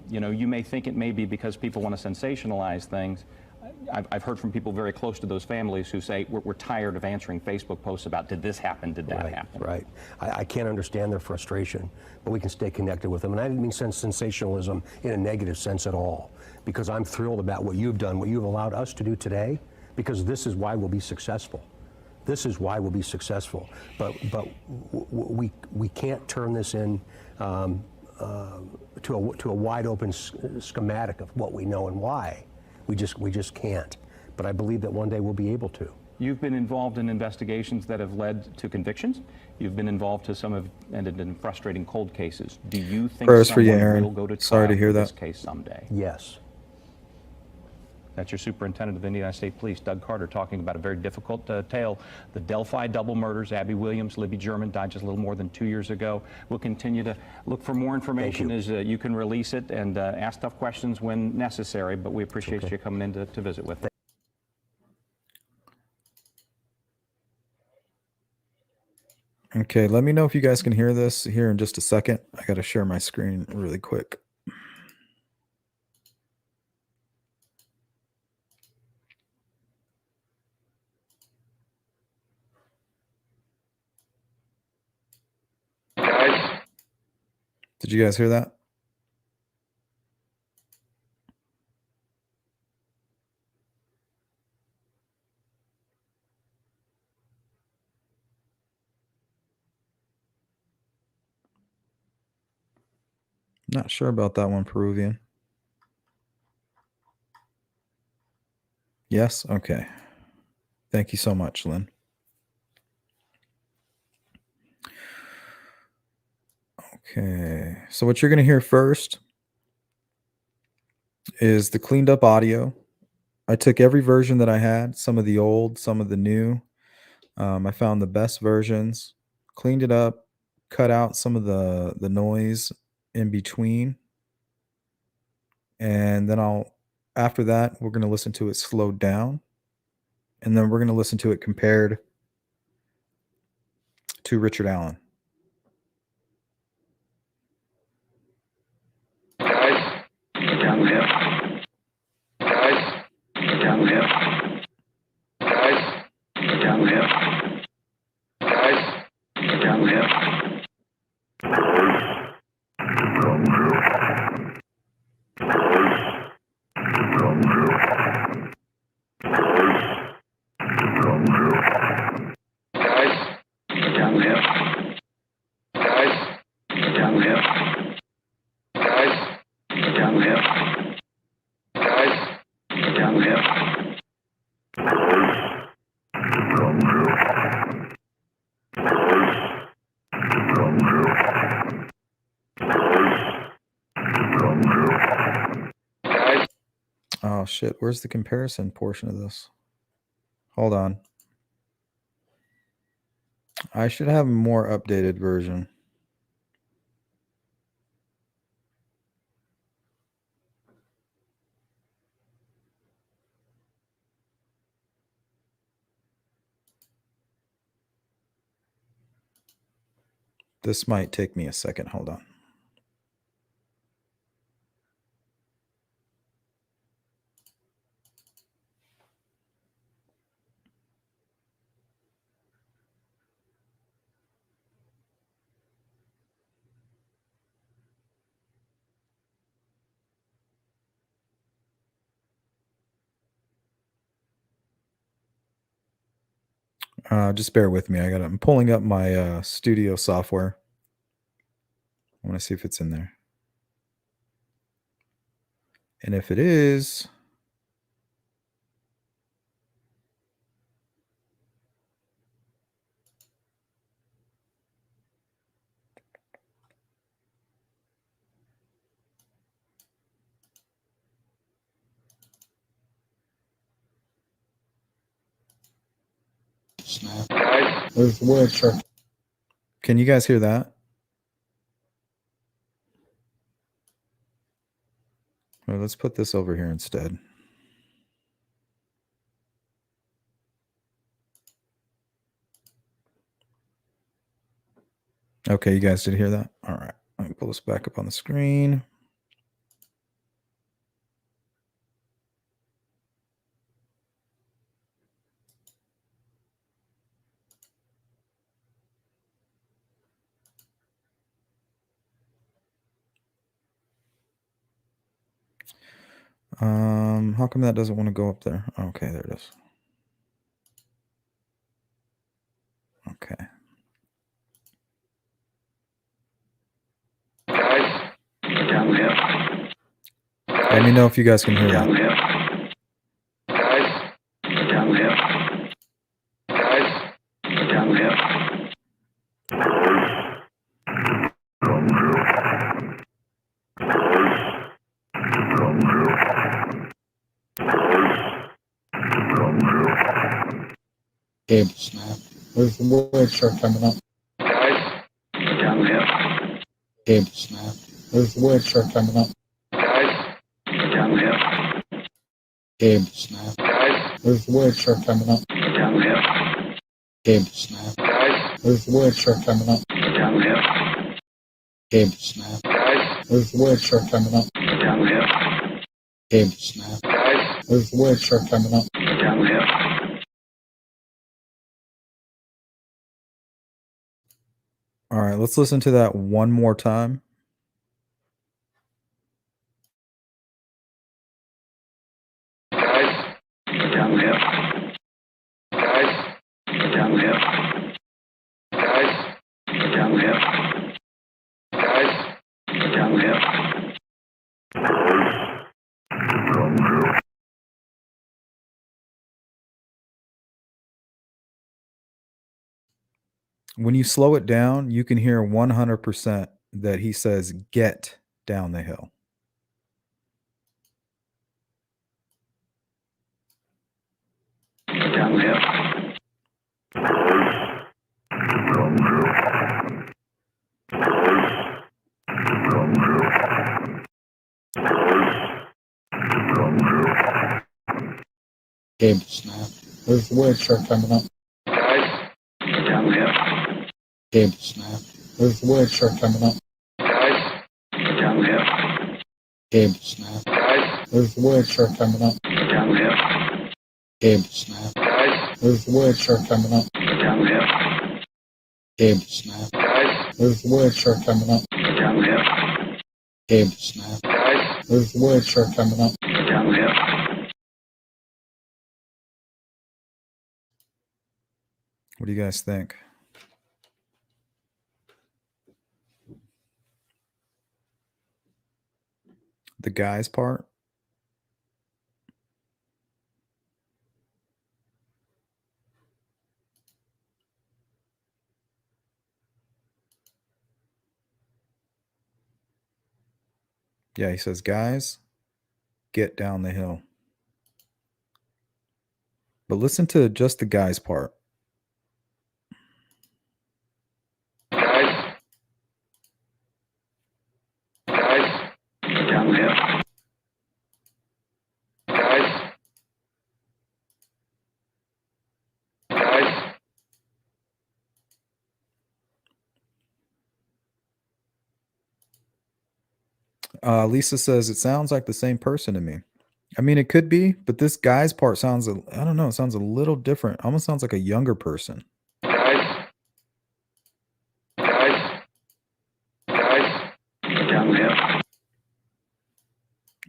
You know, you may think it may be because people want to sensationalize things. I've heard from people very close to those families who say, we're tired of answering Facebook posts about, did this happen, did that happen? Right. I can't understand their frustration, but we can stay connected with them. And I didn't mean sensationalism in a negative sense at all, because I'm thrilled about what you've done, what you've allowed us to do today, because this is why we'll be successful. This is why we'll be successful. But we can't turn this in to a wide open schematic of what we know and why. We just can't. But I believe that one day we'll be able to. You've been involved in investigations that have led to convictions. You've been involved to some have ended in frustrating cold cases. Do you think Prayers for you, someone Aaron. will go to trial Sorry to hear for that. this case someday? Yes. That's your Superintendent of the Indiana State Police, Doug Carter, talking about a very difficult tale. The Delphi double murders. Abby Williams, Libby German died just a little more than 2 years ago. We'll continue to look for more information as you can release it, and ask tough questions when necessary, but we appreciate you coming in to visit with us. Okay, let me know if you guys can hear this here in just a second. I got to share my screen really quick. Did you guys hear that? Not sure about that one, Peruvian. Yes? Okay. Thank you so much, Lynn. Okay. So what you're going to hear first is the cleaned up audio. I took every version that I had, some of the old, some of the new. I found the best versions, cleaned it up, cut out some of the noise in between. And then after that, we're going to listen to it slowed down. And then we're going to listen to it compared to Richard Allen. Guys, downhill. Guys, downhill. Guys, downhill. Guys, downhill. Oh shit, where's the comparison portion of this? Hold on. I should have a more updated version. This might take me a second. Hold on. Just bear with me. I'm pulling up my studio software. I want to see if it's in there. And if it is, There's the word, sir. can you guys hear that? Well, let's put this over here instead. Okay, you guys did hear that? All right. Let me pull this back up on the screen. How come that doesn't want to go up there? Okay, there it is. Okay. Let me know if you guys can hear that. Cable snap. There's the word, sir, coming up. Cable snap. There's the word, sir, coming up. Cable snap. There's the word, sir, coming up. Cable snap. There's the word, sir, coming up. Cable snap. There's the word, sir, coming up. Cable snap. There's the word, sir, coming up. All right, let's listen to that one more time. When you slow it down, you can hear 100% that he says, get down the hill. Cable snap. There's the word, sir, coming up. Cable snap. There's the word, sir, coming up. Cable snap. There's the word, sir, coming up. Cable snap. There's the word, sir, coming up. Cable snap. There's the word, sir, coming up. Cable snap. There's the word, sir, coming up. What do you guys think? The guys part? Yeah, he says, guys, get down the hill. But listen to just the guy's part. Guys. Guys. Down the hill. Guys. Guys. Lisa says it sounds like the same person to me. I mean, it could be, but this guy's part sounds, I don't know, it sounds a little different. Almost sounds like a younger person. Guys. Guys. Guys. Down the hill.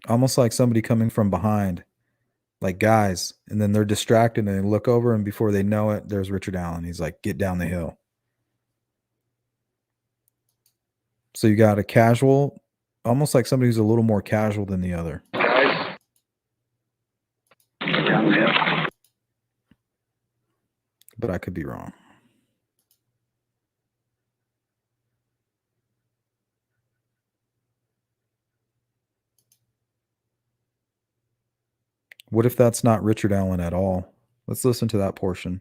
Almost like somebody coming from behind, like guys, and then they're distracted and they look over, and before they know it, there's Richard Allen. He's like, get down the hill. So you got a casual, almost like somebody who's a little more casual than the other. Guys. Down the hill. But I could be wrong. What if that's not Richard Allen at all? Let's listen to that portion.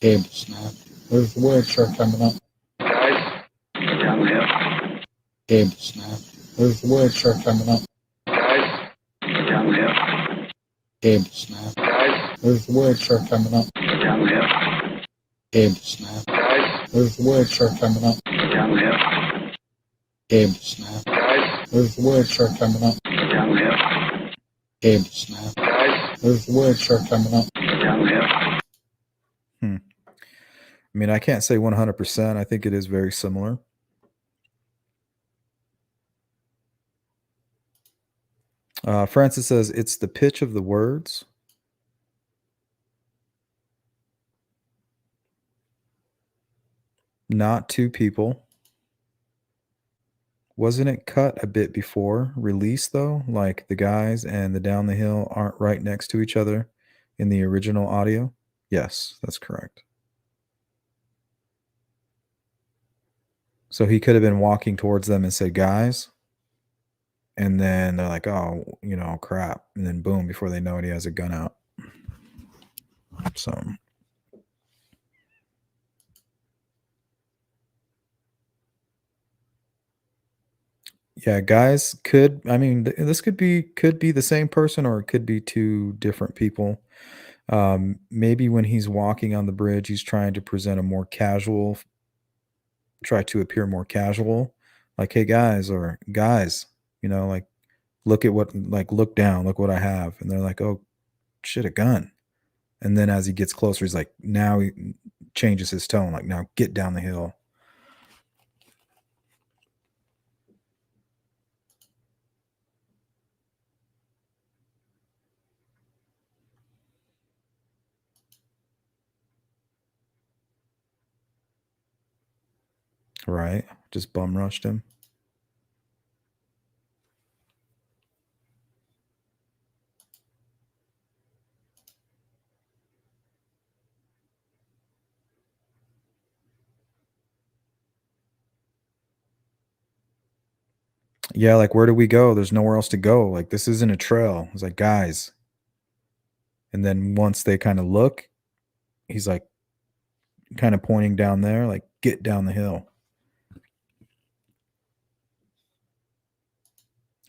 Cable snap. There's the word shirt coming up. Guys. Down the hill. Cable snap. There's the word shirt coming up. Guys. Down the hill. Cable snap. Guys. There's the word shirt coming up. Down the hill. Cable snap. Guys. There's the word shirt coming up. Down the hill. Cable snap. Guys. There's the word shirt coming up. Down the hill. Cable snap. Guys. There's the word shirt coming up. Down the hill. I mean, I can't say 100%. I think it is very similar. Francis says it's the pitch of the words. Not two people. Wasn't it cut a bit before release, though? Like the guys and the down the hill aren't right next to each other in the original audio? Yes, that's correct. So he could have been walking towards them and said, guys. And then they're like, oh, you know, crap. And then boom, before they know it, he has a gun out. So. Yeah, guys could, I mean, this could be the same person, or it could be two different people. Maybe when he's walking on the bridge, he's trying to present a more casual, try to appear more casual, like, hey guys, or guys, you know, like, look at what, like, look down, look what I have. And they're like, oh shit, a gun. And then as he gets closer, he's like, now he changes his tone, like, now get down the hill. Right. Just bum rushed him. Yeah, like, where do we go? There's nowhere else to go. Like, this isn't a trail. It's like, guys. And then once they kind of look, he's like kind of pointing down there, like, get down the hill.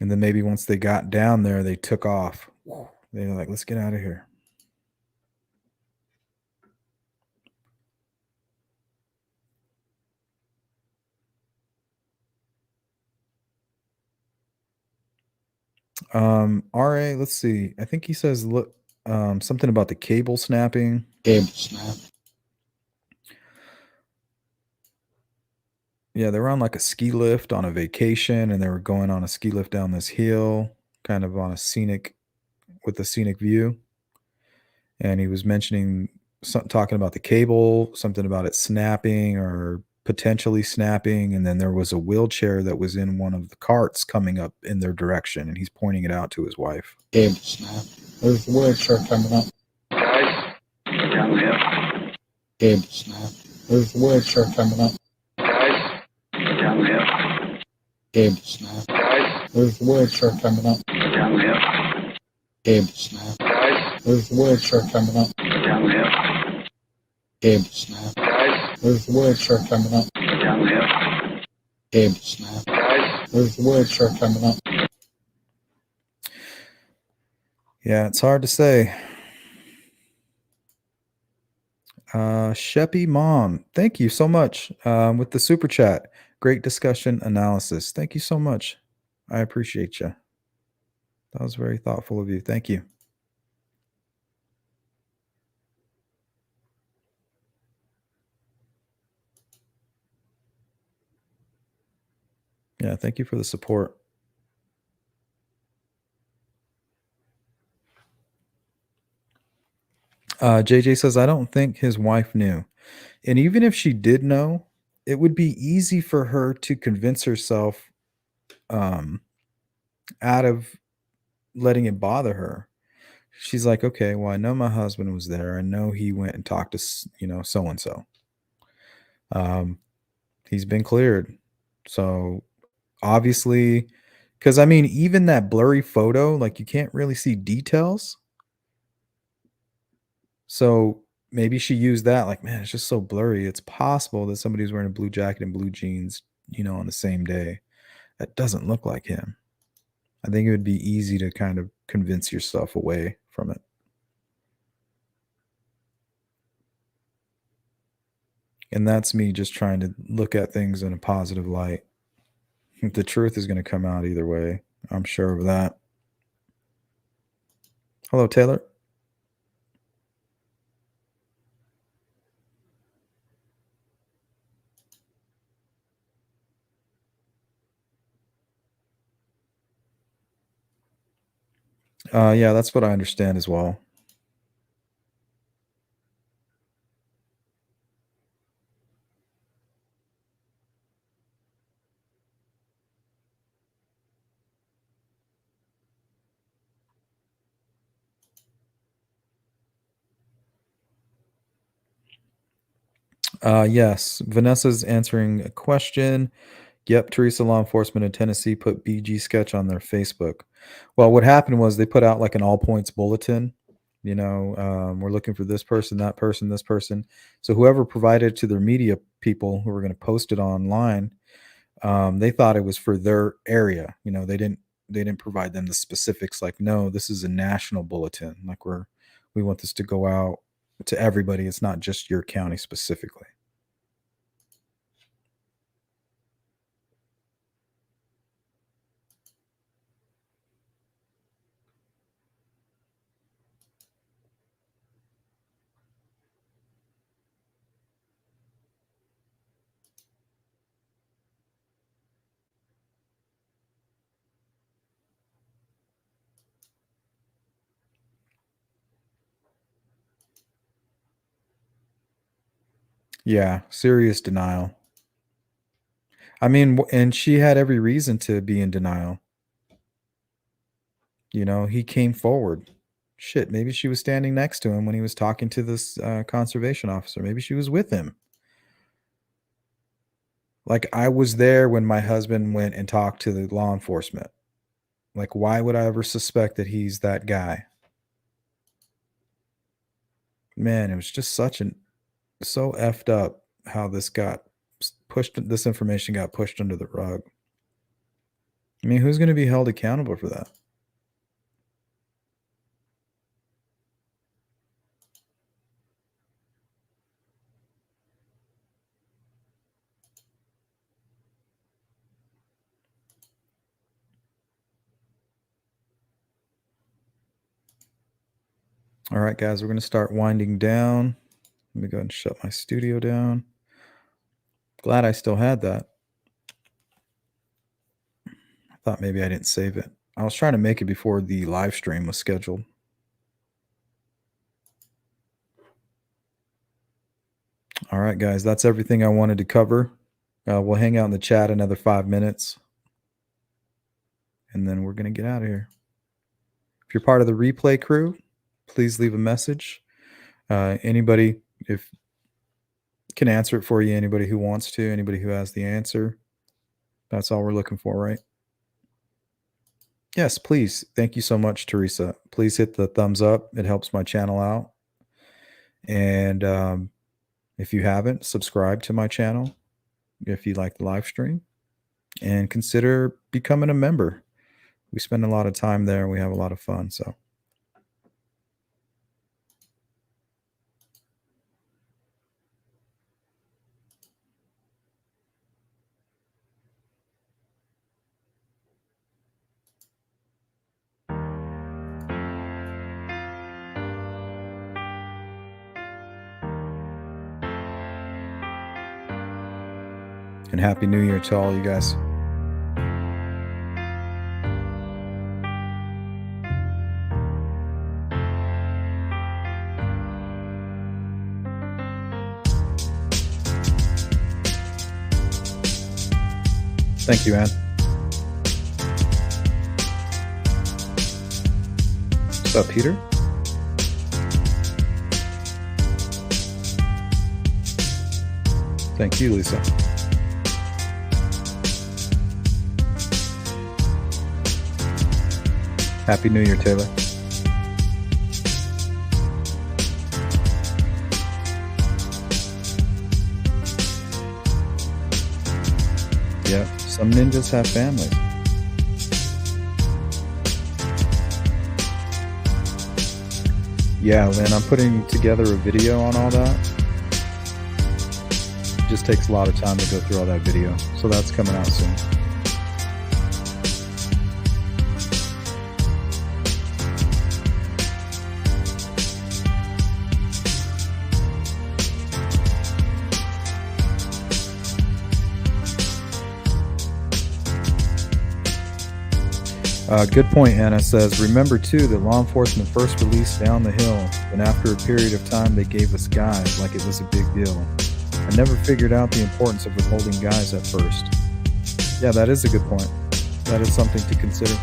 And then maybe once they got down there, they took off. They were like, let's get out of here. RA, let's see. I think he says, look, something about the cable snapping. Cable snap. Yeah, they were on like a ski lift on a vacation, and they were going on a ski lift down this hill, kind of on a scenic, with a scenic view. And he was mentioning, talking about the cable, something about it snapping or potentially snapping. And then there was a wheelchair that was in one of the carts coming up in their direction, and he's pointing it out to his wife. Cable snap. There's the word shirt coming up. Guys. Down the hill. Cable snap. There's the word shirt coming up. Guys. Down the hill. Cable snap. Guys. There's the word shark coming up. Down the hill. Cable snap. Guys, There's the word shark coming up. down the hill. Cable snap. Guys, There's the word shark coming up. down the hill. Cable snap. Guys, There's the word shark coming up. Yeah, it's hard to say. Sheppy Mom, thank you so much with the super chat. Great discussion analysis. Thank you so much. I appreciate you. That was very thoughtful of you. Thank you. Yeah, thank you for the support. JJ says, I don't think his wife knew. And even if she did know, it would be easy for her to convince herself out of letting it bother her. She's like, okay, well, I know my husband was there. I know he went and talked to, so and so. He's been cleared. So obviously, because I mean, even that blurry photo, like you can't really see details. So maybe she used that, like, man, it's just so blurry. It's possible that somebody's wearing a blue jacket and blue jeans, on the same day. That doesn't look like him. I think it would be easy to kind of convince yourself away from it. And that's me just trying to look at things in a positive light. The truth is going to come out either way. I'm sure of that. Hello, Taylor. Yeah, that's what I understand as well. Yes, Vanessa's answering a question. Yep, Teresa Law Enforcement in Tennessee put BG Sketch on their Facebook. Well, what happened was they put out like an all points bulletin. We're looking for this person, that person, this person. So whoever provided to their media people who were going to post it online, they thought it was for their area. They didn't provide them the specifics. Like, no, this is a national bulletin. Like we want this to go out to everybody. It's not just your county specifically. Yeah, serious denial. I mean, and she had every reason to be in denial. He came forward. Shit, maybe she was standing next to him when he was talking to this conservation officer. Maybe she was with him. Like, I was there when my husband went and talked to the law enforcement. Like, why would I ever suspect that he's that guy? Man, it was just so effed up how this information got pushed under the rug. I mean, who's going to be held accountable for that? All right, guys, we're going to start winding down. Let me go ahead and shut my studio down. Glad I still had that. I thought maybe I didn't save it. I was trying to make it before the live stream was scheduled. All right, guys, that's everything I wanted to cover. We'll hang out in the chat another 5 minutes, and then we're going to get out of here. If you're part of the replay crew, please leave a message. Anybody if can answer it for you, anybody who wants to, anybody who has the answer. That's all we're looking for, right? Yes, please. Thank you so much, Teresa. Please hit the thumbs up. It helps my channel out. And if you haven't, subscribe to my channel if you like the live stream, and consider becoming a member. We spend a lot of time there and we have a lot of fun. So and Happy New Year to all you guys. Thank you, Ann. What's up, Peter? Thank you, Lisa. Happy New Year, Taylor. Yeah, some ninjas have families. Yeah, Lynn, I'm putting together a video on all that. It just takes a lot of time to go through all that video. So that's coming out soon. Good point, Anna says, remember too that law enforcement first released Down the Hill, and after a period of time they gave us guys like it was a big deal. I never figured out the importance of withholding guys at first. Yeah, that is a good point. That is something to consider.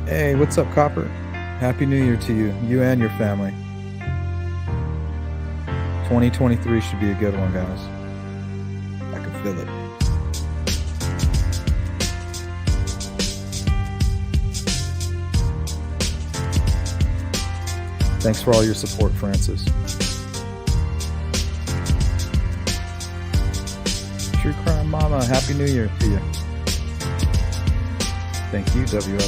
Hey, what's up, Copper? Happy New Year to you and your family. 2023 should be a good one, guys. I can feel it. Thanks for all your support, Francis. True Crime Mama, Happy New Year to you. Thank you, WO.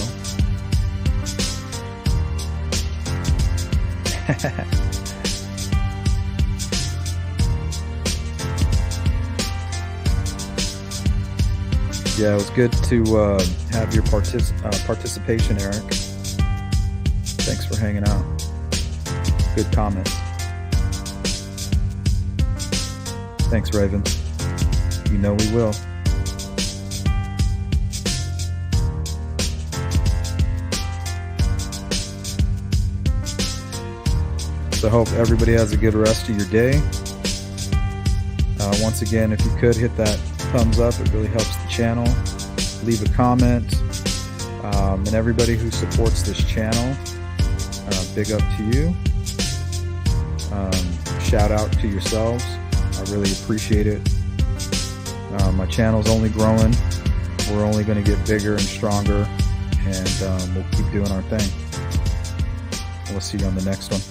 Yeah, it was good to have your participation, Eric. Thanks for hanging out. Good comments. Thanks, Ravens. You know we will. So I hope everybody has a good rest of your day. Once again, if you could hit that thumbs up, it really helps the channel. Leave a comment. And everybody who supports this channel, big up to you. Shout out to yourselves. I really appreciate it. My channel's only growing. We're only going to get bigger and stronger, and we'll keep doing our thing. We'll see you on the next one.